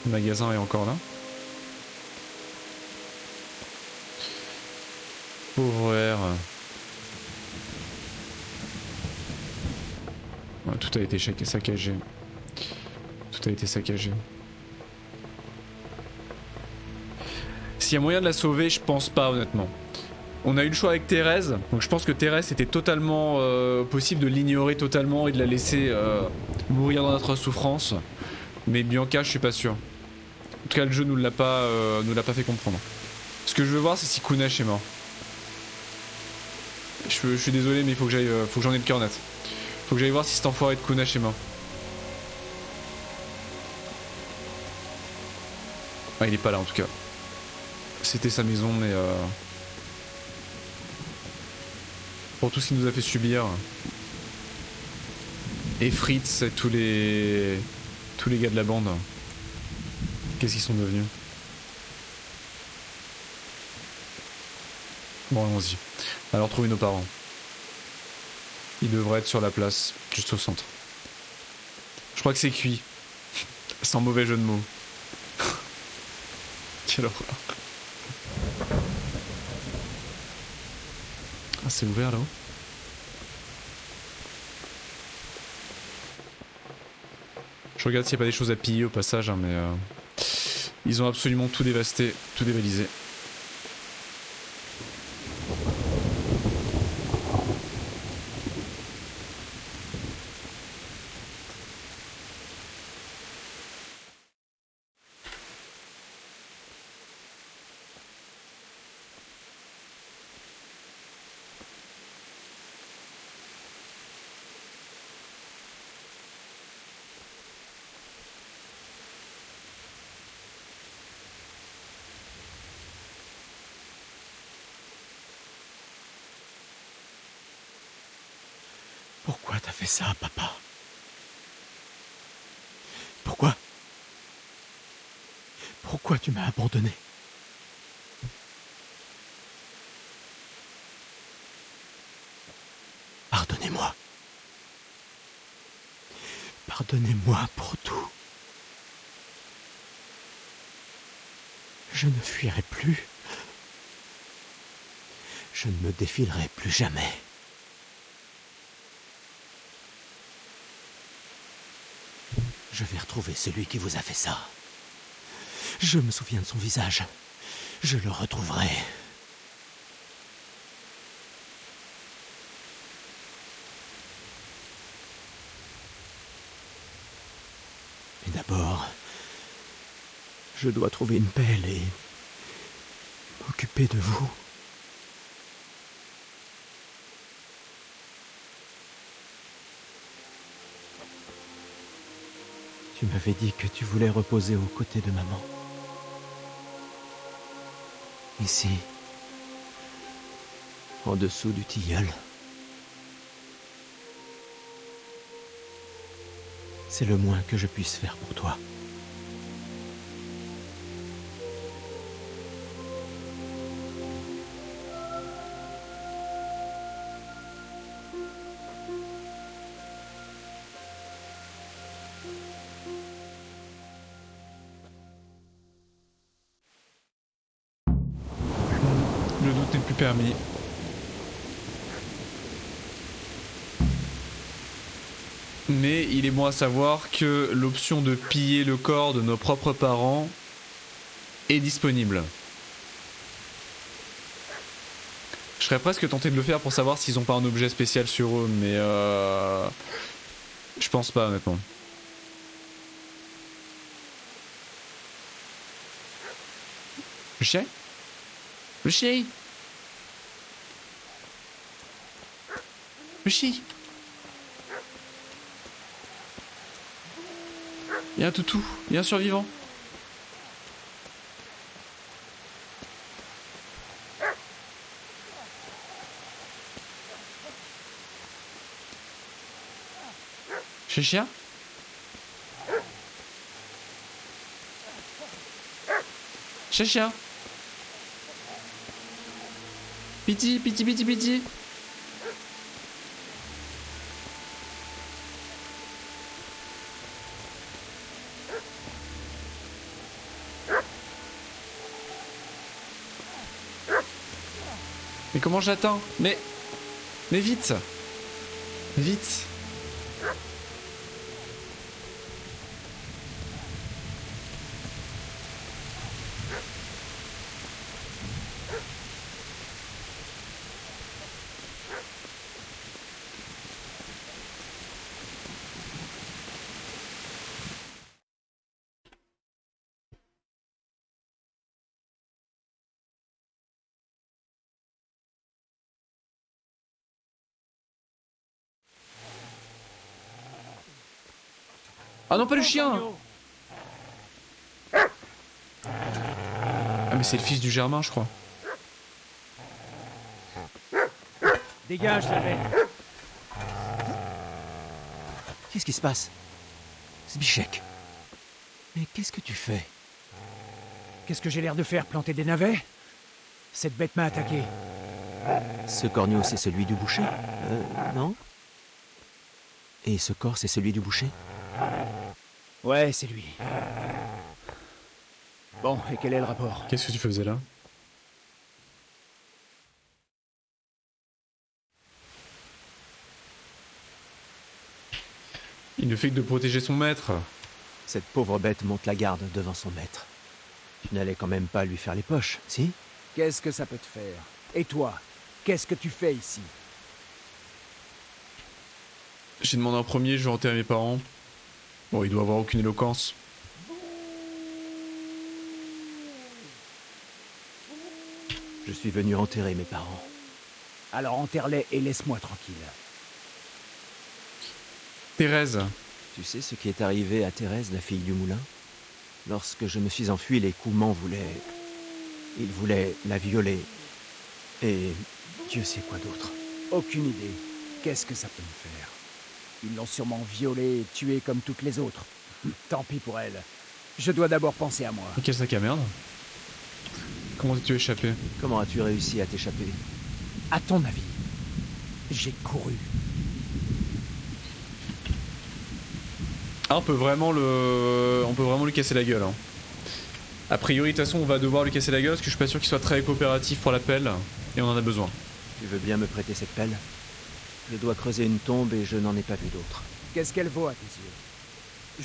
Le magasin est encore là. Pauvre air. Ouais, tout a été saccagé. Tout a été saccagé. S'il y a moyen de la sauver, je pense pas honnêtement. On a eu le choix avec Thérèse, donc je pense que Thérèse c'était totalement possible de l'ignorer totalement et de la laisser mourir dans notre souffrance. Mais Bianca, je suis pas sûr. En tout cas, le jeu nous l'a pas fait comprendre. Ce que je veux voir, c'est si Kunesh est mort. Je suis désolé, mais il faut que j'aille, faut que j'en ai le cœur net. Faut que j'aille voir si cet enfoiré de Kunesh est mort. Ah, il est pas là en tout cas. C'était sa maison, mais pour tout ce qu'il nous a fait subir. Et Fritz et tous les gars de la bande. Qu'est-ce qu'ils sont devenus? Bon, allons-y. Alors, trouver nos parents. Ils devraient être sur la place, juste au centre. Je crois que c'est cuit. Sans mauvais jeu de mots. Quelle horreur. Ah, c'est ouvert là-haut? Je regarde s'il n'y a pas des choses à piller au passage, hein, mais ils ont absolument tout dévasté, tout dévalisé. t'as fait ça, papa? Pourquoi? Pourquoi tu m'as abandonné? Pardonnez-moi. Pardonnez-moi pour tout. Je ne fuirai plus. Je ne me défilerai plus jamais. Je vais retrouver celui qui vous a fait ça. Je me souviens de son visage. Je le retrouverai. Mais d'abord, je dois trouver une pelle et m'occuper de vous. Tu m'avais dit que tu voulais reposer aux côtés de maman. Ici, en dessous du tilleul. C'est le moins que je puisse faire pour toi. Le doute n'est plus permis. Mais il est bon à savoir que l'option de piller le corps de nos propres parents est disponible. Je serais presque tenté de le faire pour savoir s'ils ont pas un objet spécial sur eux, mais je pense pas honnêtement. Le chien? Le chien? Le chien? Il y a un toutou, il y a un survivant. Chez chien? Chez chien? Piti, piti, piti, piti. Mais comment j'attends? Mais vite! Vite! Ah non, pas le chien! Ah mais c'est le fils du Germain, je crois. Dégage, la bête. Qu'est-ce qui se passe? Zbyszek. Mais qu'est-ce que tu fais? Qu'est-ce que j'ai l'air de faire, planter des navets? Cette bête m'a attaqué. Ce corneau, c'est celui du boucher? Non? Et ce corps, c'est celui du boucher? Ouais, c'est lui. Bon, et quel est le rapport? Qu'est-ce que tu faisais là? Il ne fait que de protéger son maître. Cette pauvre bête monte la garde devant son maître. Tu n'allais quand même pas lui faire les poches, si? Qu'est-ce que ça peut te faire? Et toi, qu'est-ce que tu fais ici? J'ai demandé en premier, je vais enterrer mes parents. Bon, il doit avoir aucune éloquence. Je suis venu enterrer mes parents. Alors enterre-les et laisse-moi tranquille. Thérèse. Tu sais ce qui est arrivé à Thérèse, la fille du moulin? Lorsque je me suis enfui, les Coumans voulaient... Ils voulaient la violer. Et Dieu sait quoi d'autre. Aucune idée. Qu'est-ce que ça peut me faire? Ils l'ont sûrement violée et tuée comme toutes les autres. Tant pis pour elle. Je dois d'abord penser à moi. Et quel sac à merde. Comment t'es-tu échappé? Comment as-tu réussi à t'échapper? À ton avis, j'ai couru. Ah, on peut vraiment lui casser la gueule. Hein. A priori, de toute façon, on va devoir lui casser la gueule parce que je suis pas sûr qu'il soit très coopératif pour la pelle et on en a besoin. Tu veux bien me prêter cette pelle? Je dois creuser une tombe et je n'en ai pas vu d'autre. Qu'est-ce qu'elle vaut à tes yeux?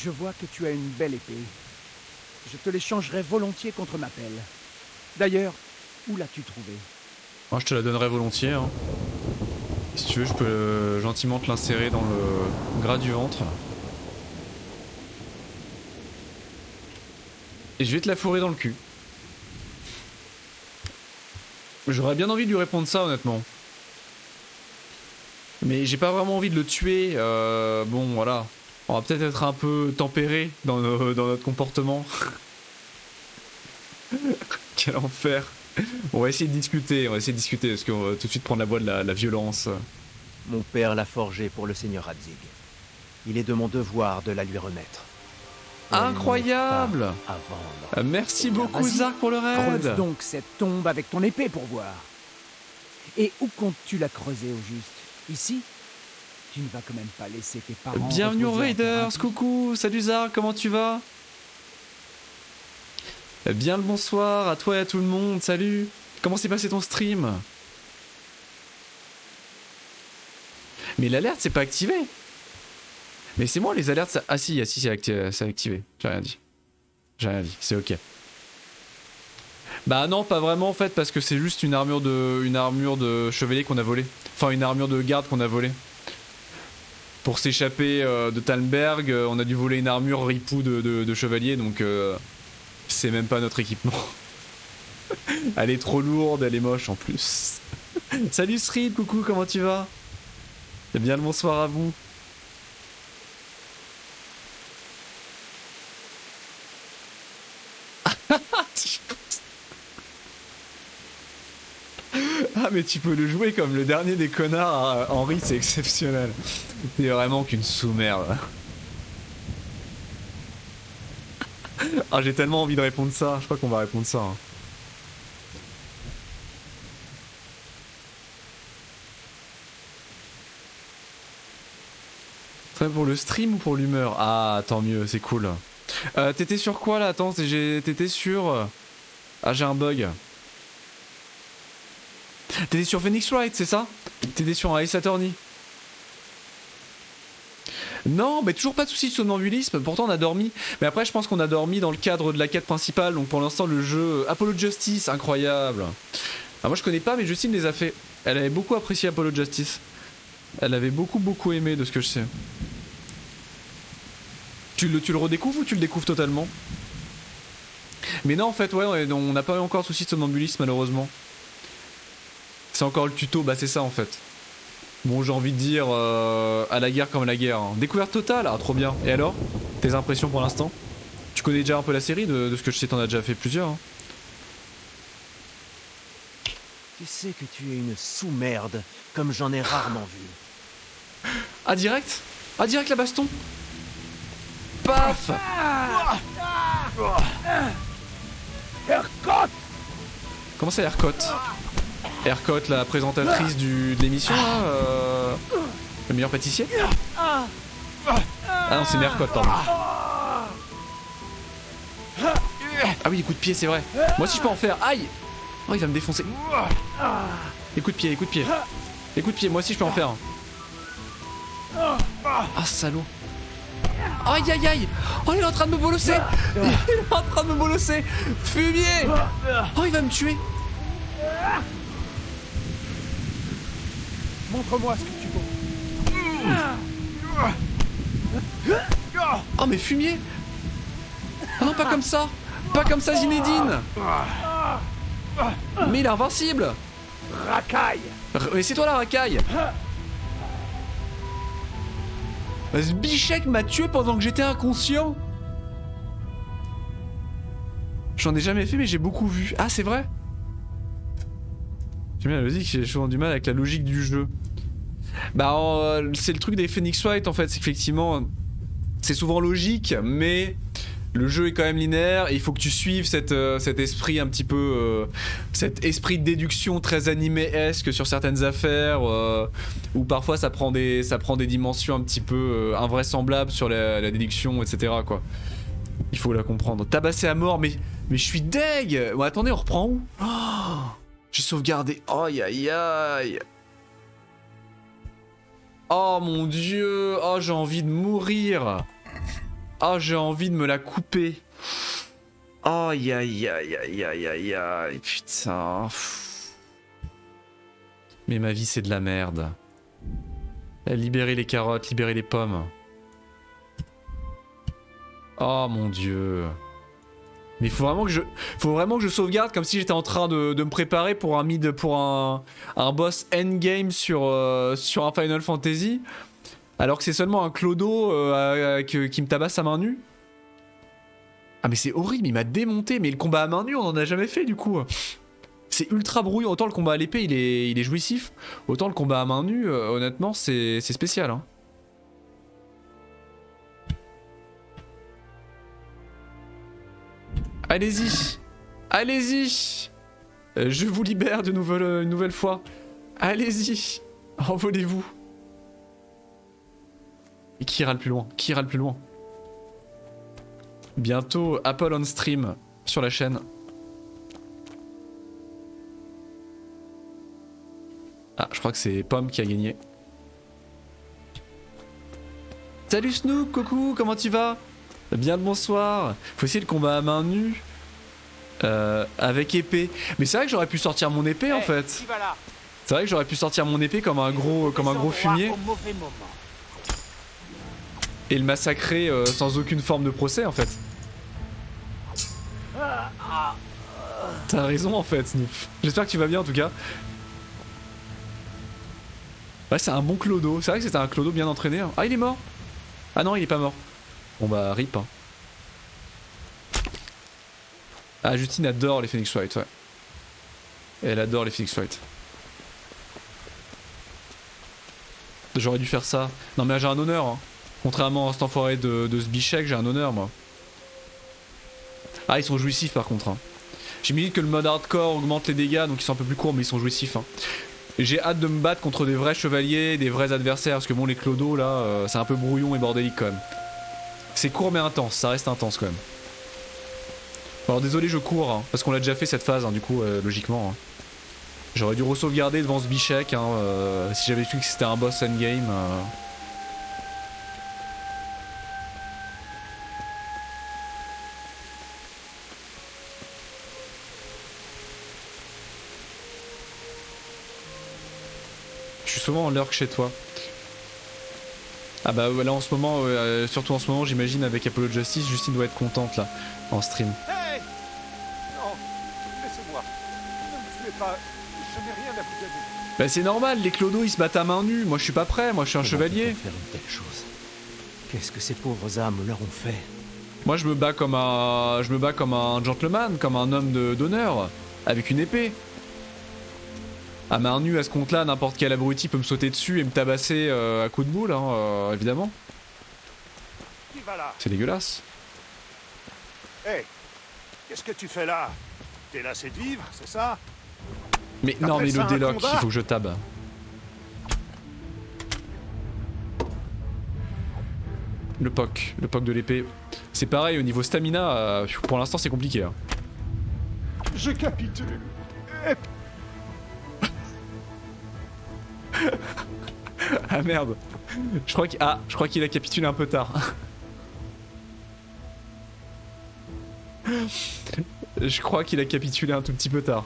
Je vois que tu as une belle épée. Je te l'échangerai volontiers contre ma pelle. D'ailleurs, où l'as-tu trouvée? Moi, je te la donnerai volontiers. Hein. Si tu veux, je peux gentiment te l'insérer dans le gras du ventre. Et je vais te la fourrer dans le cul. J'aurais bien envie de lui répondre ça, honnêtement. Mais j'ai pas vraiment envie de le tuer. Bon, voilà. On va peut-être être un peu tempéré dans notre comportement. Quel enfer. On va essayer de discuter, parce qu'on va tout de suite prendre la voie de la violence. Mon père l'a forgée pour le seigneur Radzig. Il est de mon devoir de la lui remettre. Incroyable! Merci beaucoup, Zark, pour le raid. Creuse donc cette tombe avec ton épée pour voir. Et où comptes-tu la creuser au juste? Ici? Tu ne vas quand même pas laisser tes parents... Bienvenue aux reposer en Raiders, paradis. coucou, salut Zark, comment tu vas? Bien le bonsoir à toi et à tout le monde, salut. Comment s'est passé ton stream? Mais l'alerte c'est pas activé. Mais c'est moi les alertes ça... Ah si, c'est activé. J'ai rien dit, c'est ok. Bah non, pas vraiment en fait, parce que c'est juste une armure de chevalier qu'on a volée. Enfin une armure de garde qu'on a volée. Pour s'échapper de Talmberg, on a dû voler une armure ripou de chevalier, donc c'est même pas notre équipement. Elle est trop lourde, elle est moche en plus. Salut Srid, coucou, comment tu vas? Et bien le bonsoir à vous. Ah mais tu peux le jouer comme le dernier des connards, Henri, c'est exceptionnel. T'es vraiment qu'une sous-merde. Ah j'ai tellement envie de répondre ça, je crois qu'on va répondre ça. Hein. Très pour le stream ou pour l'humeur? Ah tant mieux, c'est cool. T'étais sur quoi là? Attends, t'étais sur... Ah j'ai un bug. T'étais sur Phoenix Wright, c'est ça? T'étais sur un Ace Attorney? Non, mais toujours pas de soucis de somnambulisme, pourtant on a dormi. Mais après je pense qu'on a dormi dans le cadre de la quête principale, donc pour l'instant le jeu Apollo Justice, incroyable. Ah, moi je connais pas, mais Justine les a fait. Elle avait beaucoup apprécié Apollo Justice. Elle avait beaucoup aimé de ce que je sais. Tu le redécouvres ou tu le découvres totalement? Mais non en fait ouais, on n'a pas eu encore de soucis de somnambulisme malheureusement. C'est encore le tuto, bah c'est ça en fait. Bon j'ai envie de dire à la guerre comme à la guerre. Hein. Découverte totale, ah trop bien. Et alors? Tes impressions pour l'instant? Tu connais déjà un peu la série de ce que je sais, t'en as déjà fait plusieurs. Hein. Tu sais que tu es une sous-merde, comme j'en ai rarement vu. Ah direct? Ah direct la baston? Paf! Hercote! Comment ça Hercote? Hercote, la présentatrice de l'émission là, le meilleur pâtissier? Ah non c'est Mercotte pardon. Ah oui les coups de pied c'est vrai. Moi aussi je peux en faire, aïe! Oh il va me défoncer. Les coups de pied, les coups de pied. Les coups de pied, moi aussi je peux en faire. Ah salaud. Aïe aïe aïe. Oh il est en train de me bolosser. Il est en train de me bolosser. Fumier. Oh il va me tuer. Montre-moi ce que tu vaux. Oh mais fumier. Ah non pas comme ça. Pas comme ça Zinedine. Mais il est invincible. Racaille! Mais c'est toi la racaille. Ce bichette m'a tué pendant que j'étais inconscient. J'en ai jamais fait mais j'ai beaucoup vu. Ah c'est vrai? J'aime bien la logique, j'ai souvent du mal avec la logique du jeu. Bah, c'est le truc des Phoenix Wright en fait, c'est qu'effectivement, c'est souvent logique, mais le jeu est quand même linéaire et il faut que tu suives cet esprit un petit peu. Cet esprit de déduction très animé-esque sur certaines affaires, où parfois ça prend des dimensions un petit peu invraisemblables sur la déduction, etc. quoi. Il faut la comprendre. Tabassé à mort, mais je suis deg! Bon, attendez, on reprend où? Oh, j'ai sauvegardé. Aïe aïe aïe. Oh mon dieu. Oh, j'ai envie de mourir. Oh, j'ai envie de me la couper. Aïe aïe aïe aïe aïe aïe aïe. Putain. Mais ma vie c'est de la merde. Libérer les carottes, libérer les pommes. Oh mon dieu. Mais faut vraiment que je sauvegarde comme si j'étais en train de me préparer pour un boss endgame sur un Final Fantasy, alors que c'est seulement un clodo qui me tabasse à main nue. Ah mais c'est horrible, il m'a démonté. Mais le combat à main nue on en a jamais fait du coup. C'est ultra brouillon. Autant le combat à l'épée il est jouissif, autant le combat à main nue honnêtement c'est spécial hein. Allez-y, allez-y. Je vous libère une nouvelle fois. Allez-y, envolez-vous. Et qui ira le plus loin? Qui ira le plus loin? Bientôt Apple on stream sur la chaîne. Ah, je crois que c'est Pomme qui a gagné. Salut Snoop, coucou, comment tu vas? Bien le bonsoir. Faut essayer le combat à main nue avec épée. Mais c'est vrai que j'aurais pu sortir mon épée en fait. C'est vrai que j'aurais pu sortir mon épée comme un gros fumier et le massacrer sans aucune forme de procès en fait. T'as raison en fait Snoop. J'espère que tu vas bien en tout cas. Ouais c'est un bon clodo. C'est vrai que c'était un clodo bien entraîné hein. Ah il est mort. Ah non il est pas mort. Bon bah rip hein. Ah Justine adore les Phoenix Wright ouais. Elle adore les Phoenix Wright. J'aurais dû faire ça. Non mais j'ai un honneur hein. Contrairement à cet enfoiré de Zbichek, j'ai un honneur moi. Ah ils sont jouissifs par contre hein. J'imagine que le mode hardcore augmente les dégâts donc ils sont un peu plus courts mais ils sont jouissifs hein. J'ai hâte de me battre contre des vrais chevaliers, des vrais adversaires parce que bon les clodos là c'est un peu brouillon et bordélique quand même. C'est court mais intense, ça reste intense quand même. Alors désolé je cours hein, parce qu'on l'a déjà fait cette phase hein, du coup logiquement. Hein. J'aurais dû re-sauvegarder devant Zbichek hein, si j'avais su que c'était un boss endgame. Je suis souvent en lurk chez toi. Ah bah là en ce moment, surtout en ce moment j'imagine avec Apollo Justice, Justine doit être contente là, en stream. Hey! Non, laissez-moi. Ne me tuez pas. Je n'ai rien à vous donner. Bah c'est normal, les clodos ils se battent à main nue, moi je suis pas prêt, moi je suis un chevalier. Faire une telle chose. Qu'est-ce que ces pauvres âmes leur ont fait? Moi je me bats comme un gentleman, comme un homme d'honneur, avec une épée. À main nue à ce compte là, n'importe quel abruti peut me sauter dessus et me tabasser à coups de boule, hein, évidemment. Qui va là? C'est dégueulasse. Hey! Qu'est-ce que tu fais là? T'es lassé de vivre, c'est ça? Mais non mais ça le un déloc, combat? il faut que je tabe. Le POC de l'épée. C'est pareil au niveau stamina, pour l'instant c'est compliqué. Hein. Je capitule. Ah merde. Je crois qu'il a capitulé un peu tard. Je crois qu'il a capitulé un tout petit peu tard.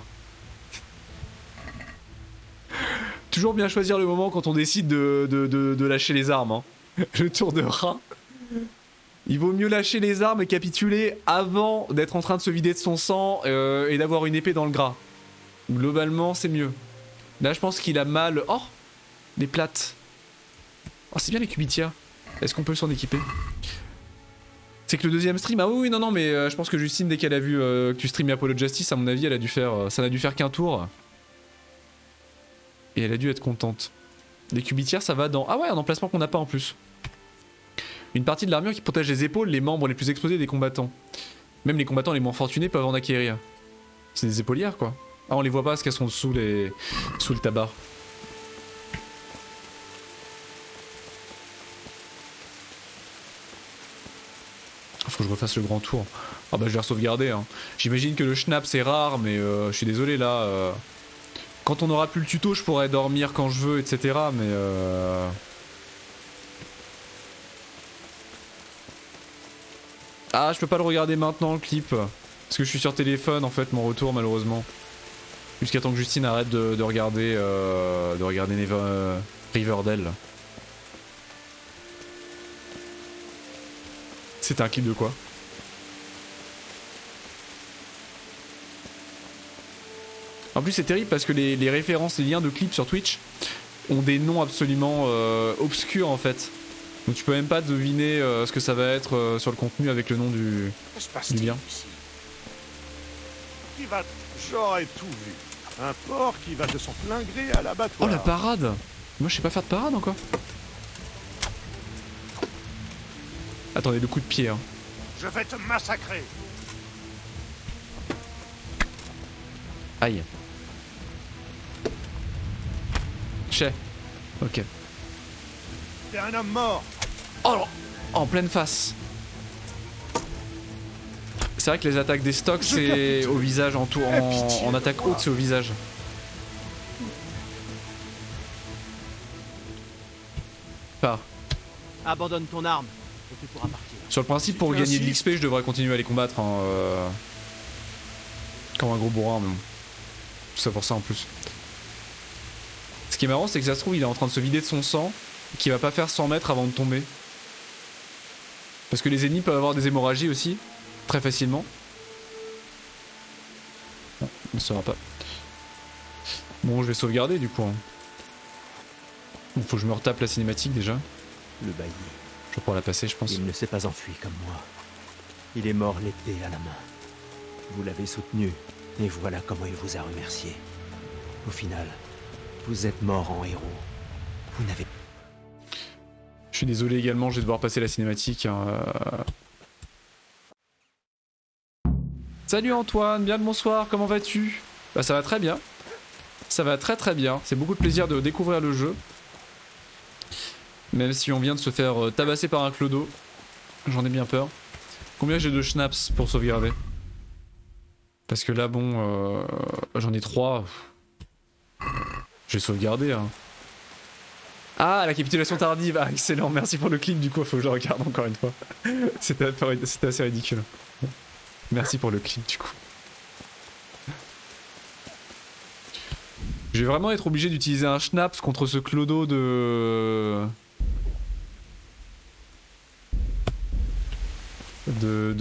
Toujours bien choisir le moment quand on décide de lâcher les armes. Hein. Le tour de rat. Il vaut mieux lâcher les armes et capituler avant d'être en train de se vider de son sang et d'avoir une épée dans le gras. Globalement, c'est mieux. Là, je pense qu'il a mal... Oh! Des plates. Oh, c'est bien les cubitias. Est-ce qu'on peut s'en équiper? C'est que le deuxième stream... Ah oui, non, non, mais je pense que Justine, dès qu'elle a vu que tu streamais Apollo Justice, à mon avis, elle a dû faire... ça n'a dû faire qu'un tour. Et elle a dû être contente. Des cubitières, ça va dans... Ah ouais, un emplacement qu'on n'a pas en plus. Une partie de l'armure qui protège les épaules, les membres les plus exposés des combattants. Même les combattants les moins fortunés peuvent en acquérir. C'est des épaulières quoi. Ah on les voit pas parce qu'elles sont sous le tabac. Faut que je refasse le grand tour. Ah bah je vais sauvegarder hein. J'imagine que le schnapp c'est rare mais je suis désolé là. Quand on aura plus le tuto je pourrai dormir quand je veux etc. Mais Ah je peux pas le regarder maintenant le clip. Parce que je suis sur téléphone en fait mon retour malheureusement. Jusqu'à temps que Justine arrête de regarder Riverdale. C'était un clip de quoi? En plus c'est terrible parce que les références, les liens de clips sur Twitch ont des noms absolument obscurs en fait. Donc tu peux même pas deviner ce que ça va être sur le contenu avec le nom du lien. Qui va... J'aurais tout vu. Un porc qui va de son plein gré à l'abattoir. Oh la parade! Moi je sais pas faire de parade encore. Attendez, le coup de pied hein. Je vais te massacrer. Aïe. Chez. Ok. T'es un homme mort. Oh là, en pleine face. C'est vrai que les attaques des stocks c'est au visage en attaque haute c'est au visage. Pas. Abandonne ton arme et tu pourras partir. Sur le principe pour gagner de l'XP je devrais continuer à les combattre hein, comme un gros bourrin mais bon. Tout ça pour ça en plus. Ce qui est marrant c'est que ça se trouve il est en train de se vider de son sang et qu'il va pas faire 100 mètres avant de tomber. Parce que les ennemis peuvent avoir des hémorragies aussi. Très facilement. Non, on ne saura pas. Bon, je vais sauvegarder du coup. Hein. Bon, faut que je me retape la cinématique déjà. Le bailli. Je vais pouvoir la passer, je pense. Il ne s'est pas enfui comme moi. Il est mort l'épée à la main. Vous l'avez soutenu, et voilà comment il vous a remercié. Au final, vous êtes mort en héros. Vous n'avez... Je suis désolé également, je vais devoir passer la cinématique. Hein. Salut Antoine, bien le bonsoir, comment vas-tu? Bah ça va très bien. Ça va très très bien. C'est beaucoup de plaisir de découvrir le jeu. Même si on vient de se faire tabasser par un clodo. J'en ai bien peur. Combien j'ai de schnapps pour sauvegarder? Parce que là bon, j'en ai 3. J'ai sauvegardé hein. Ah la capitulation tardive, ah excellent, merci pour le clip du coup, faut que je le regarde encore une fois. C'était assez ridicule. Merci pour le clip du coup. Je vais vraiment être obligé d'utiliser un schnaps contre ce clodo de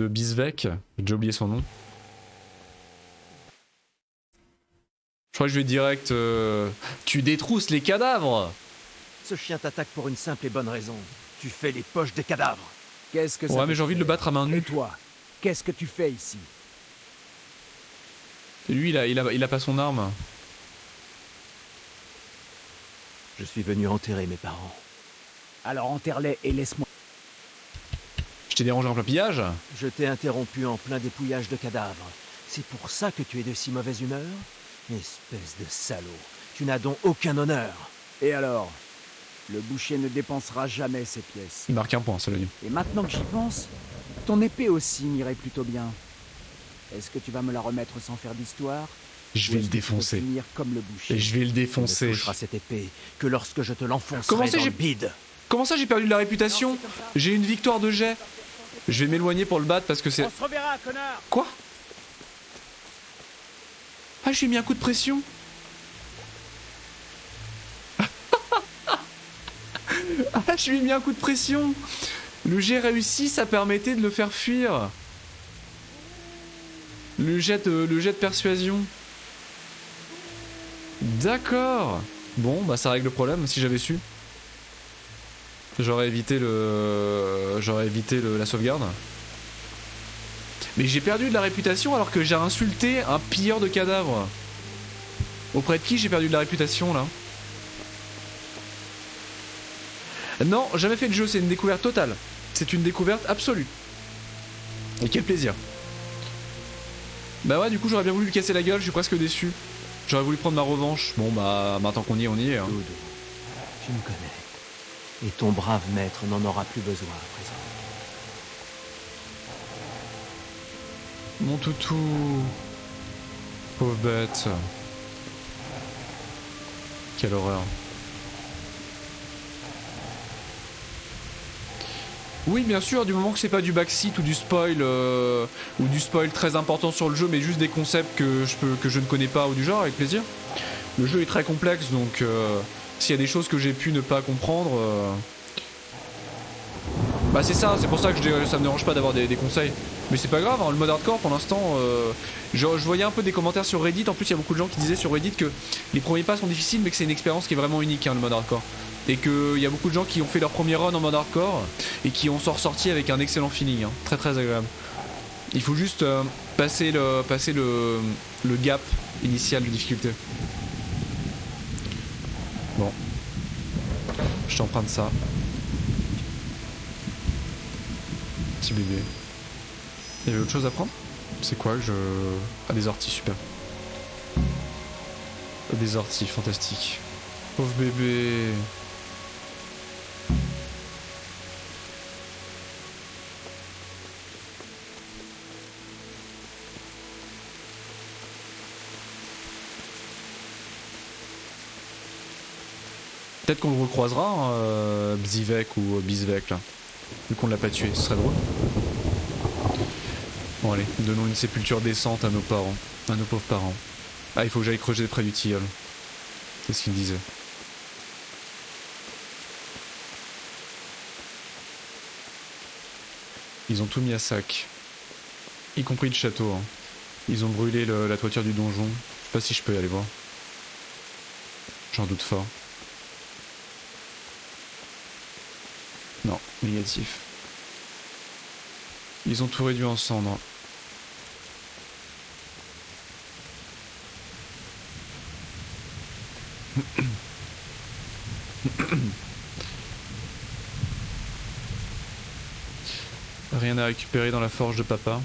Bisvec. J'ai déjà oublié son nom. Je crois que je vais direct... Tu détrousses les cadavres! Ce chien t'attaque pour une simple et bonne raison. Tu fais les poches des cadavres. Qu'est-ce que ça Ouais mais j'ai envie de le battre à main Et nue. toi, qu'est-ce que tu fais ici? Et lui il a pas son arme. Je suis venu enterrer mes parents. Alors enterre-les et laisse-moi. Je t'ai dérangé en plein pillage? Je t'ai interrompu en plein dépouillage de cadavres. C'est pour ça que tu es de si mauvaise humeur? Espèce de salaud. Tu n'as donc aucun honneur. Et alors? Le boucher ne dépensera jamais ses pièces. Il marque un point, ça le dit. Et maintenant que j'y pense, ton épée aussi m'irait plutôt bien. Est-ce que tu vas me la remettre sans faire d'histoire? Je vais le défoncer. Finir comme le boucher. Et je vais le Tu ne défoncer. toucheras cette épée que lorsque je te l'enfoncerai Comment ça, dans j'ai- le bide. Comment ça j'ai perdu de la réputation? J'ai une victoire de jet. Je vais m'éloigner pour le battre parce que c'est... On se reverra, connard! Quoi? Ah je lui ai mis un coup de pression. Ah je lui ai mis un coup de pression. Le jet réussi, ça permettait de le faire fuir. Le jet de persuasion. D'accord. Bon bah ça règle le problème si j'avais su. J'aurais évité la sauvegarde. Mais j'ai perdu de la réputation alors que j'ai insulté un pilleur de cadavres. Auprès de qui j'ai perdu de la réputation là? Non, jamais fait de jeu, c'est une découverte totale. C'est une découverte absolue. Et quel plaisir. Bah ouais, du coup j'aurais bien voulu lui casser la gueule, je suis presque déçu. J'aurais voulu prendre ma revanche. Bon bah maintenant qu'on y est, on y est. Hein. Dude, tu me connais. Et ton brave maître n'en aura plus besoin à présent. Mon toutou. Pauvre bête. Quelle horreur. Oui, bien sûr, du moment que c'est pas du backseat ou du spoil très important sur le jeu, mais juste des concepts que je ne connais pas ou du genre, avec plaisir. Le jeu est très complexe, donc s'il y a des choses que j'ai pu ne pas comprendre, bah c'est ça, c'est pour ça que ça me dérange pas d'avoir des conseils. Mais c'est pas grave, hein, le mode hardcore pour l'instant, je voyais un peu des commentaires sur Reddit, en plus il y a beaucoup de gens qui disaient sur Reddit que les premiers pas sont difficiles, mais que c'est une expérience qui est vraiment unique, hein, le mode hardcore. Et qu'il y a beaucoup de gens qui ont fait leur premier run en mode hardcore et qui en sont ressortis avec un excellent feeling, hein. Très très agréable. Il faut juste passer le gap initial de difficulté. Bon. Je t'emprunte ça. Petit bébé. Il y avait autre chose à prendre? C'est quoi que je... Ah, des orties, super. Des orties, fantastique. Pauvre bébé. Peut-être qu'on le recroisera, hein, Bzivek ou Bizvek, là. Vu qu'on l'a pas tué, ce serait drôle. Bon allez, donnons une sépulture décente à nos parents, à nos pauvres parents. Ah, il faut que j'aille creuser près du tilleul. C'est ce qu'il disait. Ils ont tout mis à sac. Y compris le château. Hein. Ils ont brûlé la toiture du donjon. Je sais pas si je peux y aller voir. J'en doute fort. Non, négatif. Ils ont tout réduit en cendres. Rien à récupérer dans la forge de papa.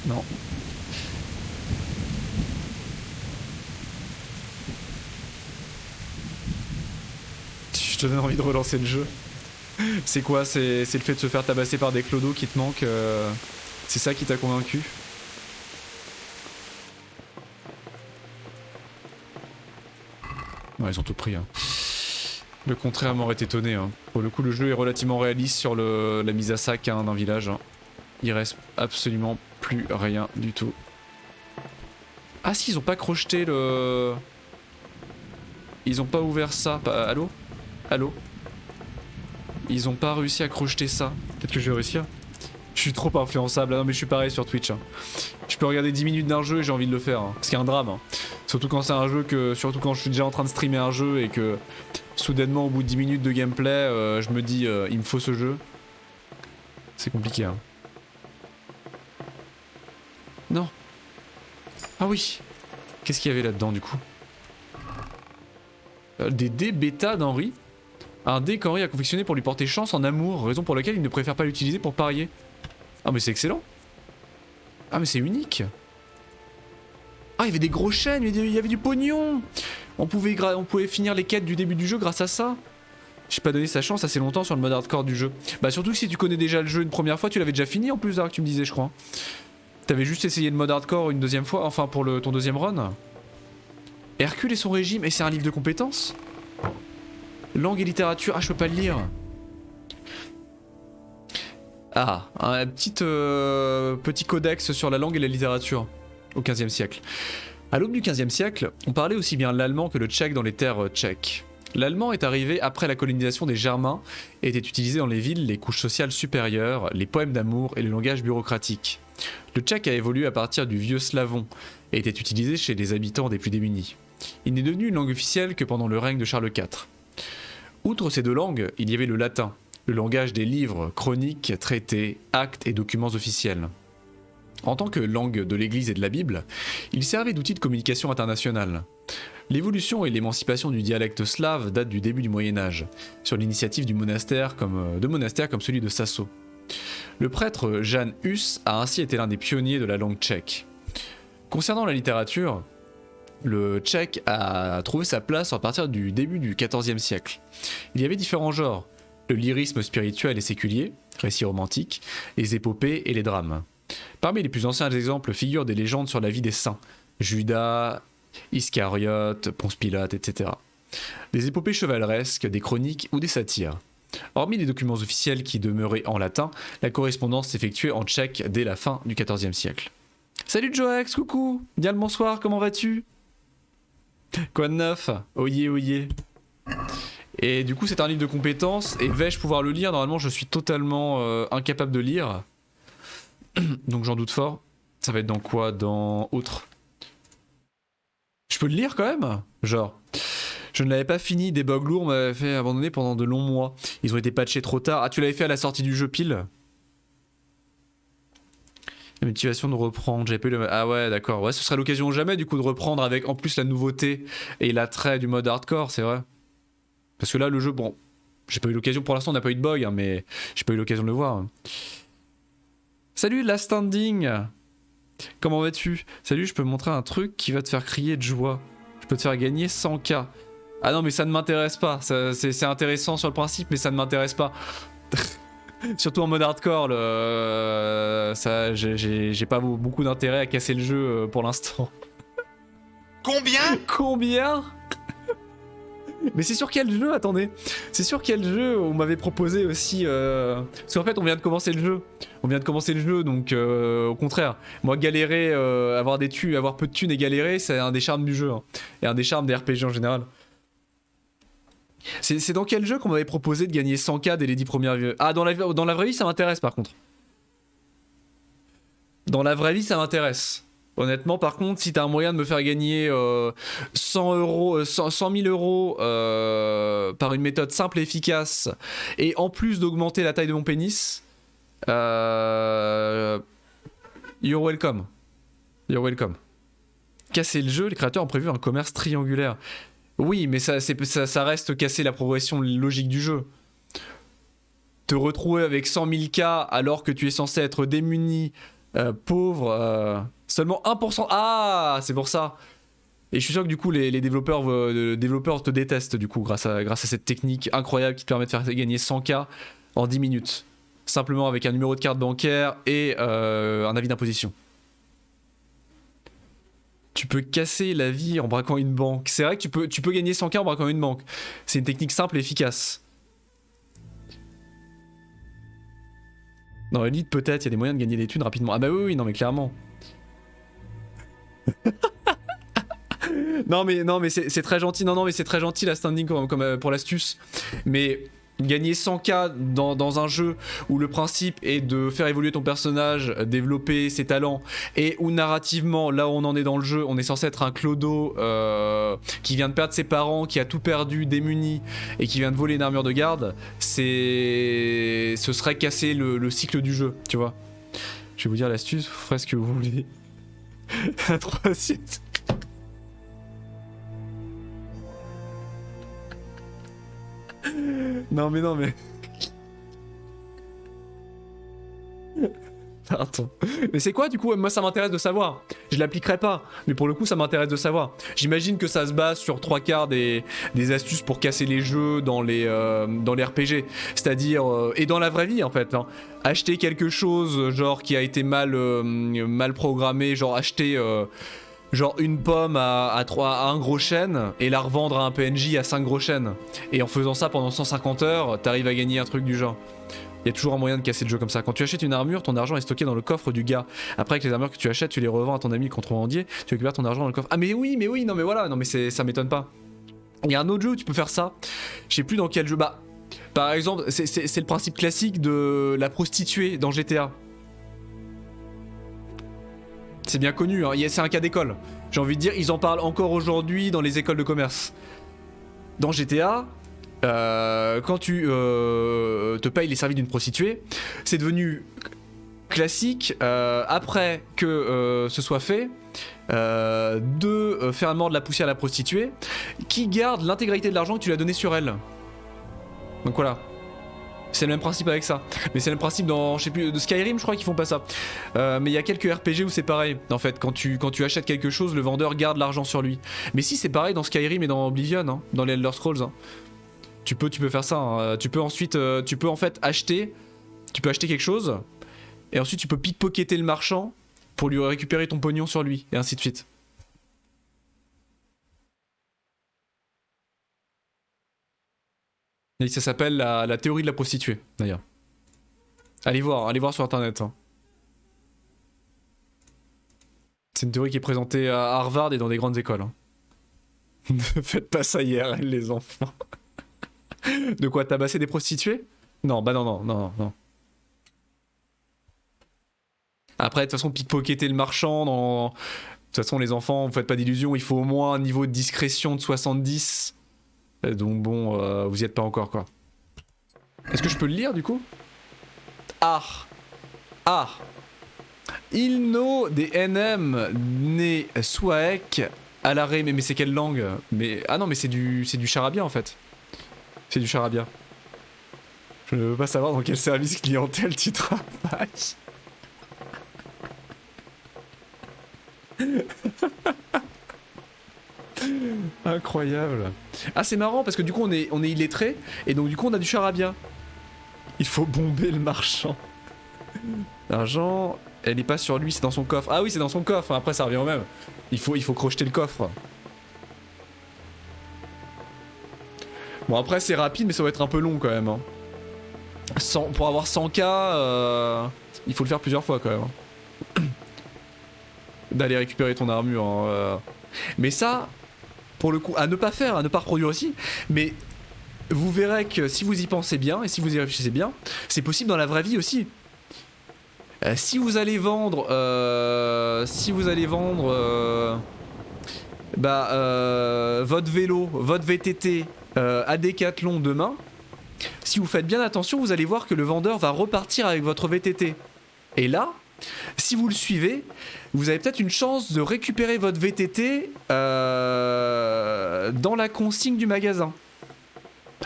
Non. Je te donne envie de relancer le jeu. C'est quoi? C'est le fait de se faire tabasser par des clodos qui te manquent. C'est ça qui t'a convaincu? Ouais, ils ont tout pris. Hein. Le contraire m'aurait étonné. Hein. Pour le coup, le jeu est relativement réaliste sur la mise à sac hein, d'un village. Hein. Il reste absolument plus rien du tout. Ah si, ils ont pas crocheté le... Ils ont pas ouvert ça. Allô? Allô? Ils ont pas réussi à crocheter ça. Peut-être que je vais réussir. Je suis trop influençable. Ah non mais je suis pareil sur Twitch. Hein. Je peux regarder 10 minutes d'un jeu et j'ai envie de le faire. Hein. Ce qui est un drame. Hein. Surtout quand c'est un jeu que... Surtout quand je suis déjà en train de streamer un jeu et que... Soudainement au bout de 10 minutes de gameplay, je me dis il me faut ce jeu. C'est compliqué hein. Non. Ah oui. Qu'est-ce qu'il y avait là-dedans du coup? Des dés bêta d'Henri. Un dé qu'Henri a confectionné pour lui porter chance en amour, raison pour laquelle il ne préfère pas l'utiliser pour parier. Ah mais c'est excellent. Ah mais c'est unique. Ah il y avait des gros chênes, il y avait du pognon. On pouvait finir les quêtes du début du jeu grâce à ça. J'ai pas donné sa chance assez longtemps sur le mode hardcore du jeu. Bah surtout que si tu connais déjà le jeu une première fois, tu l'avais déjà fini en plus là que tu me disais je crois. T'avais juste essayé le mode hardcore une deuxième fois, enfin pour ton deuxième run. Hercule et son régime, et c'est un livre de compétences? Langue et littérature, ah je peux pas le lire. Ah, un petit codex sur la langue et la littérature au XVe siècle. À l'aube du XVe siècle, on parlait aussi bien l'allemand que le tchèque dans les terres tchèques. L'allemand est arrivé après la colonisation des Germains et était utilisé dans les villes, les couches sociales supérieures, les poèmes d'amour et le langage bureaucratique. Le tchèque a évolué à partir du vieux slavon et était utilisé chez les habitants des plus démunis. Il n'est devenu une langue officielle que pendant le règne de Charles IV. Outre ces deux langues, il y avait le latin, le langage des livres, chroniques, traités, actes et documents officiels. En tant que langue de l'Église et de la Bible, il servait d'outil de communication internationale. L'évolution et l'émancipation du dialecte slave datent du début du Moyen-Âge, sur l'initiative de monastères comme celui de Sasso. Le prêtre Jan Hus a ainsi été l'un des pionniers de la langue tchèque. Concernant la littérature, le tchèque a trouvé sa place à partir du début du XIVe siècle. Il y avait différents genres, le lyrisme spirituel et séculier, récits romantiques, les épopées et les drames. Parmi les plus anciens exemples figurent des légendes sur la vie des saints, Judas, Iscariote, Ponce Pilate, etc. Des épopées chevaleresques, des chroniques ou des satires. Hormis les documents officiels qui demeuraient en latin, la correspondance s'effectuait en tchèque dès la fin du XIVe siècle. Salut Joax, coucou! Bien le bonsoir, comment vas-tu? Quoi de neuf? Oyez, oyez. Et du coup c'est un livre de compétences, et vais-je pouvoir le lire? Normalement je suis totalement incapable de lire. Donc j'en doute fort. Ça va être dans quoi? Dans autre. Je peux le lire quand même? Genre. Je ne l'avais pas fini, des bugs lourds m'avaient fait abandonner pendant de longs mois. Ils ont été patchés trop tard. Ah, tu l'avais fait à la sortie du jeu pile? La motivation de reprendre, j'avais pas eu le... Ah ouais, d'accord. Ouais, ce serait l'occasion jamais du coup de reprendre avec en plus la nouveauté et l'attrait du mode hardcore, c'est vrai. Parce que là, le jeu, bon, j'ai pas eu l'occasion, pour l'instant on n'a pas eu de bug, hein, mais j'ai pas eu l'occasion de le voir. Salut, Last Standing! Comment vas-tu? Salut, je peux te montrer un truc qui va te faire crier de joie. Je peux te faire gagner 100K. Ah non, mais ça ne m'intéresse pas. C'est intéressant sur le principe, mais ça ne m'intéresse pas. Surtout en mode hardcore, j'ai pas beaucoup d'intérêt à casser le jeu pour l'instant. Combien? Combien? Mais c'est sur quel jeu? Attendez. C'est sur quel jeu on m'avait proposé aussi Parce qu'en fait, on vient de commencer le jeu. On vient de commencer le jeu, donc au contraire. Moi, galérer, avoir peu de thunes et galérer, c'est un des charmes du jeu. Hein. Et un des charmes des RPG en général. C'est dans quel jeu qu'on m'avait proposé de gagner 100K dès les 10 premières vies? Ah, dans la vraie vie, ça m'intéresse par contre. Dans la vraie vie, ça m'intéresse. Honnêtement, par contre, si t'as un moyen de me faire gagner 100 000 euros par une méthode simple et efficace, et en plus d'augmenter la taille de mon pénis, you're welcome. You're welcome. Casser le jeu, les créateurs ont prévu un commerce triangulaire. Oui, mais ça reste casser la progression logique du jeu. Te retrouver avec 100 000 K alors que tu es censé être démuni, pauvre, seulement 1%. Ah, c'est pour ça. Et je suis sûr que du coup les développeurs te détestent du coup grâce à cette technique incroyable qui te permet de faire gagner 100K en 10 minutes. Simplement avec un numéro de carte bancaire et un avis d'imposition. Tu peux casser la vie en braquant une banque. C'est vrai que tu peux gagner 100K en braquant une banque. C'est une technique simple et efficace. Dans Elite, peut-être, il y a des moyens de gagner des thunes rapidement. Ah bah oui, non mais clairement. non mais c'est très gentil. Non mais c'est très gentil la standing comme pour l'astuce. Mais gagner 100K dans un jeu où le principe est de faire évoluer ton personnage, développer ses talents, et où narrativement, là où on en est dans le jeu, on est censé être un clodo qui vient de perdre ses parents, qui a tout perdu, démuni, et qui vient de voler une armure de garde, ce serait casser le cycle du jeu, tu vois. Je vais vous dire l'astuce, vous ferez ce que vous voulez. La troisième... Non mais... Pardon. Mais c'est quoi du coup? Moi ça m'intéresse de savoir. Je l'appliquerai pas, mais pour le coup ça m'intéresse de savoir. J'imagine que ça se base sur 3/4 des astuces pour casser les jeux dans les RPG. C'est-à-dire, et dans la vraie vie en fait. Hein. Acheter quelque chose genre qui a été mal programmé, genre acheter... genre une pomme à 1 gros chêne et la revendre à un PNJ à 5 gros chênes. Et en faisant ça pendant 150 heures, t'arrives à gagner un truc du genre. Il y a toujours un moyen de casser le jeu comme ça. Quand tu achètes une armure, ton argent est stocké dans le coffre du gars. Après, avec les armures que tu achètes, tu les revends à ton ami le contrebandier, tu récupères ton argent dans le coffre. Ah mais oui, non mais voilà, non mais ça m'étonne pas. Il y a un autre jeu où tu peux faire ça. Je sais plus dans quel jeu. Bah, par exemple, c'est le principe classique de la prostituée dans GTA. C'est bien connu, hein. C'est un cas d'école. J'ai envie de dire, ils en parlent encore aujourd'hui dans les écoles de commerce. Dans GTA, quand tu te payes les services d'une prostituée, c'est devenu classique, après que ce soit fait, de faire mordre la poussière à la prostituée, qui garde l'intégralité de l'argent que tu lui as donné sur elle. Donc voilà. C'est le même principe avec ça. Mais c'est le même principe dans, je sais plus, de Skyrim, je crois qu'ils font pas ça. Mais il y a quelques RPG où c'est pareil. En fait, quand tu achètes quelque chose, le vendeur garde l'argent sur lui. Mais si, c'est pareil dans Skyrim et dans Oblivion, hein, dans les Elder Scrolls. Hein. Tu peux faire ça. Hein. Tu peux ensuite, tu peux en fait acheter quelque chose. Et ensuite, tu peux pickpocketer le marchand pour lui récupérer ton pognon sur lui. Et ainsi de suite. Et ça s'appelle la théorie de la prostituée, d'ailleurs. Allez voir sur internet. Hein. C'est une théorie qui est présentée à Harvard et dans des grandes écoles. Hein. Ne faites pas ça IRL, les enfants. De quoi, tabasser des prostituées? Non, bah non. Après, de toute façon, pickpocketer le marchand, de toute façon, les enfants, vous faites pas d'illusions, il faut au moins un niveau de discrétion de 70. Donc bon, vous y êtes pas encore, quoi. Est-ce que je peux le lire, du coup? Il no des NM ne suaek à l'arrêt. Mais c'est quelle langue? Mais ah non, mais c'est du charabia en fait. C'est du charabia. Je ne veux pas savoir dans quel service clientèle tu travailles. Incroyable. Ah, c'est marrant parce que du coup on est illettré et donc du coup on a du charabia. Il faut bomber le marchand. L'argent, elle est pas sur lui, c'est dans son coffre. Ah oui, c'est dans son coffre. Après ça revient au même. Il faut crocheter le coffre. Bon, après c'est rapide mais ça va être un peu long quand même. Hein. Pour avoir 100K, il faut le faire plusieurs fois quand même. Hein. D'aller récupérer ton armure. Hein, Mais ça, pour le coup, à ne pas faire, à ne pas reproduire aussi, mais vous verrez que si vous y pensez bien et si vous y réfléchissez bien, c'est possible dans la vraie vie aussi. Si vous allez vendre, votre vélo, votre VTT à Decathlon demain, si vous faites bien attention, vous allez voir que le vendeur va repartir avec votre VTT. Et là, si vous le suivez, vous avez peut-être une chance de récupérer votre VTT dans la consigne du magasin.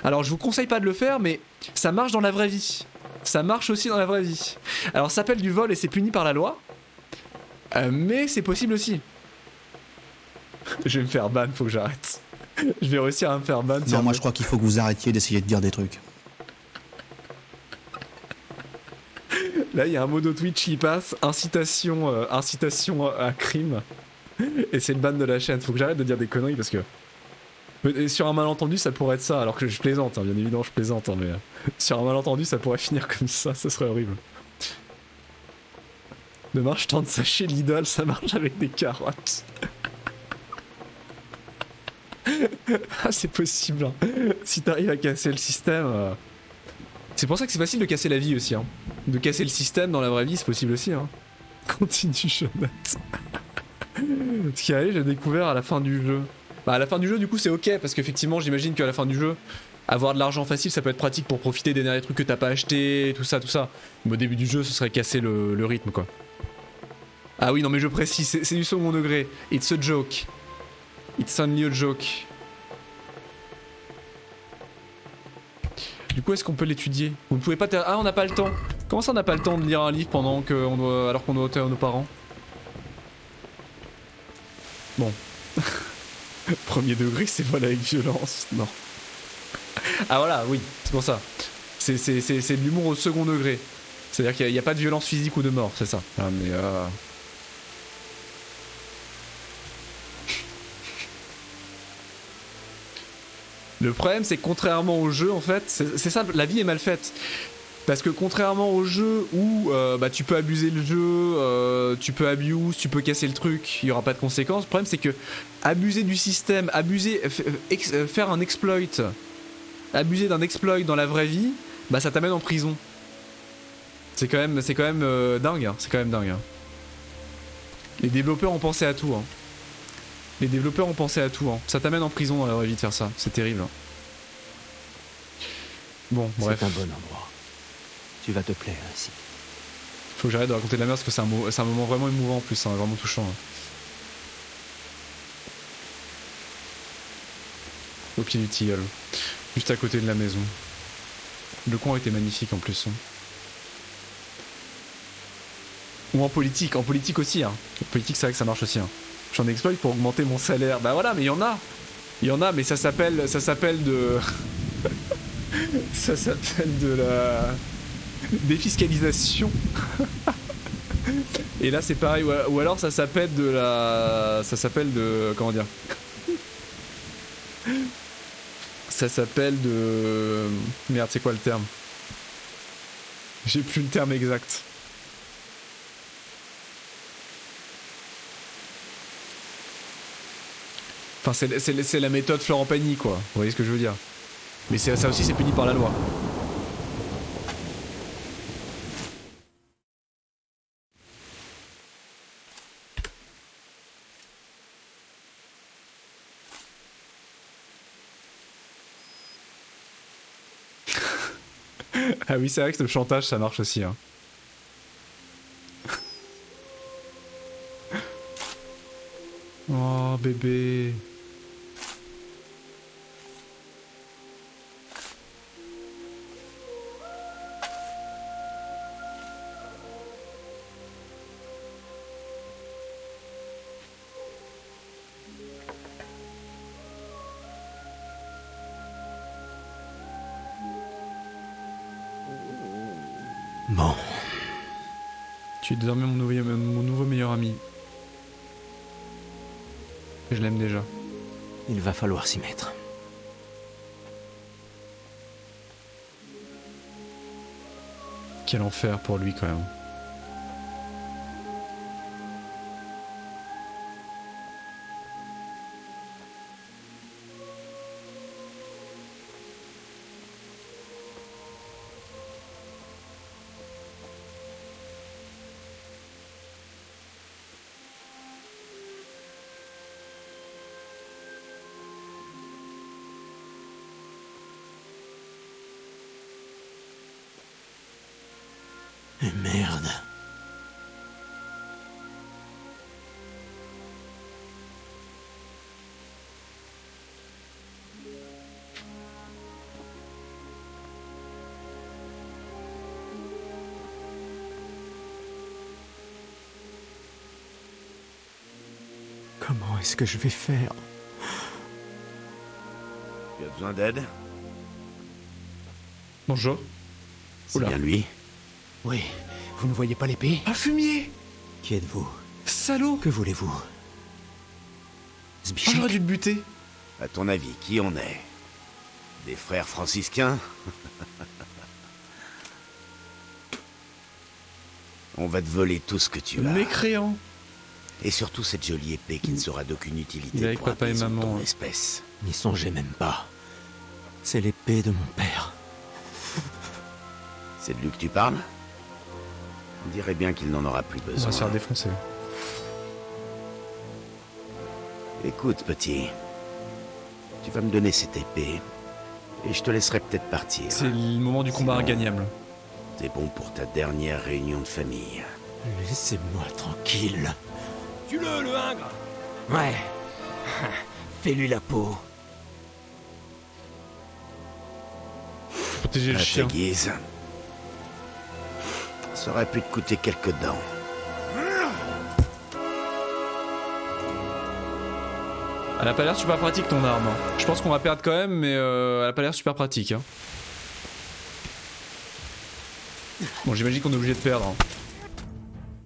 Alors je vous conseille pas de le faire, mais ça marche dans la vraie vie. Ça marche aussi dans la vraie vie. Alors ça s'appelle du vol et c'est puni par la loi. Mais c'est possible aussi. Je vais me faire ban, faut que j'arrête. Je vais réussir à me faire ban. Non, moi je crois qu'il faut que vous arrêtiez d'essayer de dire des trucs. Là, il y a un modo Twitch qui passe, incitation à crime. Et c'est le ban de la chaîne. Faut que j'arrête de dire des conneries parce que... Sur un malentendu, ça pourrait être ça. Alors que je plaisante, hein, bien évidemment, je plaisante. Hein, mais sur un malentendu, ça pourrait finir comme ça. Ça serait horrible. Demain, je tente ça chez Lidl, ça marche avec des carottes. Ah, c'est possible. Hein. Si t'arrives à casser le système... C'est pour ça que c'est facile de casser la vie aussi. Hein. De casser le système dans la vraie vie, c'est possible aussi. Hein. Continue, Jonathan. Ce qui arrive, j'ai découvert à la fin du jeu. Bah, à la fin du jeu, du coup, c'est ok, parce qu'effectivement, j'imagine qu'à la fin du jeu, avoir de l'argent facile, ça peut être pratique pour profiter des derniers trucs que t'as pas acheté, tout ça, tout ça. Mais au début du jeu, ce serait casser le rythme, quoi. Ah oui, non, mais je précise, c'est du second degré. It's a joke. It's only a joke. Du coup, est-ce qu'on peut l'étudier? Vous ne pouvez pas... Ah, on n'a pas le temps. Comment ça, on n'a pas le temps de lire un livre pendant qu'on doit... alors qu'on doit ôter à nos parents? Bon. Premier degré, c'est vol avec violence. Non. Ah voilà, oui, c'est pour ça. C'est de l'humour au second degré. C'est-à-dire qu'il n'y a pas de violence physique ou de mort, c'est ça. Ah, mais... Le problème, c'est que contrairement au jeu, en fait, c'est ça, la vie est mal faite. Parce que contrairement au jeu où tu peux abuser le jeu, tu peux abuse, tu peux casser le truc, il n'y aura pas de conséquences. Le problème, c'est que abuser du système, faire un exploit, abuser d'un exploit dans la vraie vie, bah ça t'amène en prison. C'est quand même dingue, hein, c'est quand même dingue. Hein. Les développeurs ont pensé à tout. Hein. Les développeurs ont pensé à tout. Hein. Ça t'amène en prison dans la vraie vie de faire ça. C'est terrible. Hein. Bon, bref. C'est un bon endroit. Tu vas te plaire ici. Faut que j'arrête de raconter de la merde parce que c'est un moment vraiment émouvant en plus, hein, vraiment touchant. Hein. Au pied du tilleul, juste à côté de la maison. Le coin était magnifique en plus. Hein. Ou en politique aussi. Hein. En politique, c'est vrai que ça marche aussi. Hein. J'en exploite pour augmenter mon salaire. Bah voilà, mais il y en a. Il y en a, mais ça s'appelle de. Ça s'appelle de la défiscalisation. Et là, c'est pareil. Ou alors, ça s'appelle de la. Ça s'appelle de. Comment dire? Ça s'appelle de... Merde, c'est quoi le terme? J'ai plus le terme exact. Enfin, c'est la méthode Florent Pagny, quoi. Vous voyez ce que je veux dire? Mais ça aussi, c'est puni par la loi. Ah oui, c'est vrai que le chantage, ça marche aussi. Hein. Oh, bébé. Bon. Tu es désormais mon nouveau meilleur ami. Je l'aime déjà. Il va falloir s'y mettre. Quel enfer pour lui quand même. Merde. Comment est-ce que je vais faire? Tu as besoin d'aide? Bonjour. C'est Oula. bien lui. Oui, vous ne voyez pas l'épée? Un fumier! Qui êtes-vous? Salaud! Que voulez-vous? Oh, Zbichek? j'aurais dû le buter. À ton avis, qui on est? Des frères franciscains? On va te voler tout ce que tu as. Mécréant. Et surtout cette jolie épée qui ne sera d'aucune utilité Il est avec pour un papa et paysan de maman, ton hein. espèce. N'y songez même pas. C'est l'épée de mon père. C'est de lui que tu parles? On dirait bien qu'il n'en aura plus On besoin. va se faire défoncer. Écoute, petit. Tu vas me donner cette épée, et je te laisserai peut-être partir. C'est le moment du combat Sinon, ingagnable. C'est bon pour ta dernière réunion de famille. Laissez-moi tranquille. Tue-le, le hingre! Ouais. Fais-lui la peau. Protéger le À chien. ta guise. Ça aurait pu te coûter quelques dents. Elle a pas l'air super pratique ton arme. Je pense qu'on va perdre quand même, mais elle a pas l'air super pratique. Hein. Bon, j'imagine qu'on est obligé de perdre. Hein.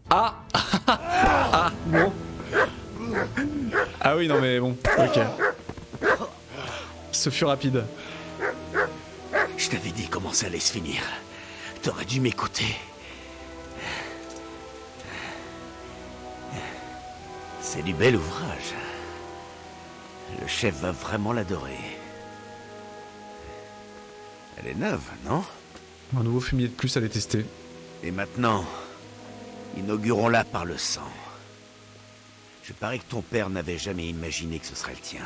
Ah ah bon. Ah oui, non mais bon, ok. Ce fut rapide. Je t'avais dit comment ça allait se finir. T'aurais dû m'écouter. C'est du bel ouvrage. Le chef va vraiment l'adorer. Elle est neuve, non? Un nouveau fumier de plus à détester. Et maintenant, inaugurons-la par le sang. Je parie que ton père n'avait jamais imaginé que ce serait le tien.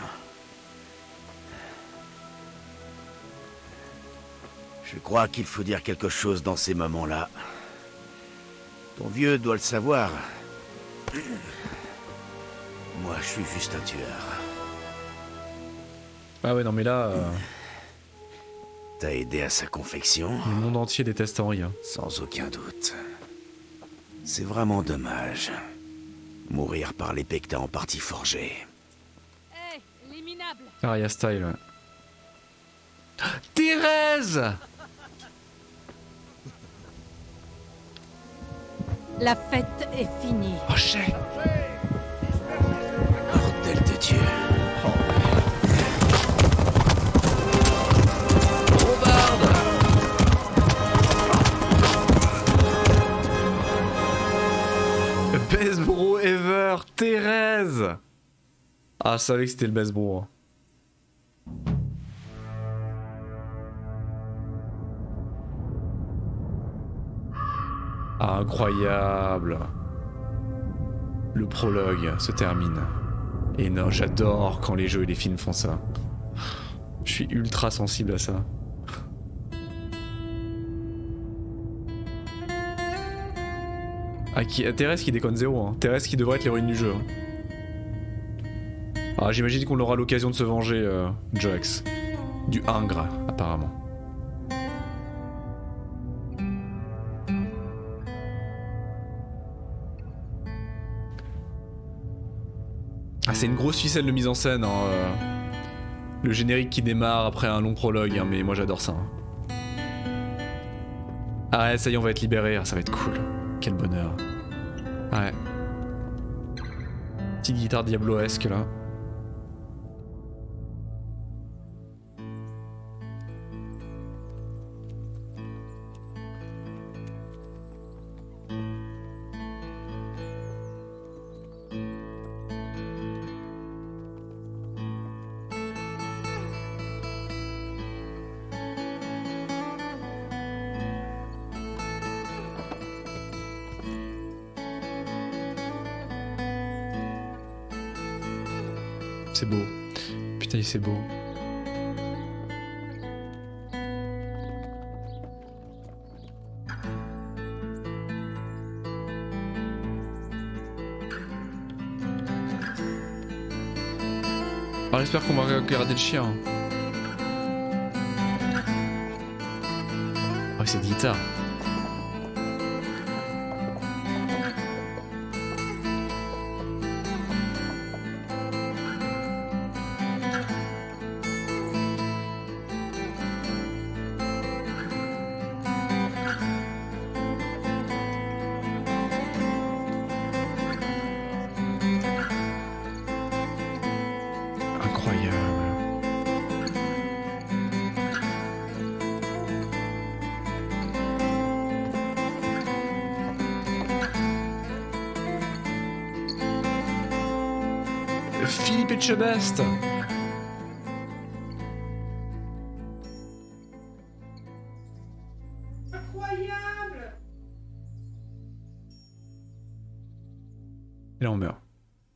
Je crois qu'il faut dire quelque chose dans ces moments-là. Ton vieux doit le savoir. Moi, je suis juste un tueur. Ah ouais, non mais là, T'as aidé à sa confection? le monde entier déteste Henri. Hein. Sans aucun doute. C'est vraiment dommage. Mourir par l'épée que t'as en partie forgée. Hé, les minables! Arya Style, ouais. Thérèse! La fête est finie. Oh chais! Bordel de Dieu. Best bro ever, Thérèse! Ah, je savais que c'était le best bro. Hein. Ah, incroyable. Le prologue se termine. Et non, j'adore quand les jeux et les films font ça. Je suis ultra sensible à ça. Ah, Thérèse qui déconne zéro, hein. Thérèse qui devrait être l'héroïne du jeu. Hein. Ah, j'imagine qu'on aura l'occasion de se venger, Jax. Du Ingres, apparemment. Ah, c'est une grosse ficelle de mise en scène, hein. Le générique qui démarre après un long prologue, hein, mais moi j'adore ça. Hein. Ah ouais, ça y est, on va être libéré, ça va être cool. Quel bonheur. Ouais. Petite guitare diabloesque là. C'est beau. Putain, c'est beau. Alors j'espère qu'on va regarder le chien. Oh, cette guitare. Philippe Etchebest. Incroyable. Et là on meurt.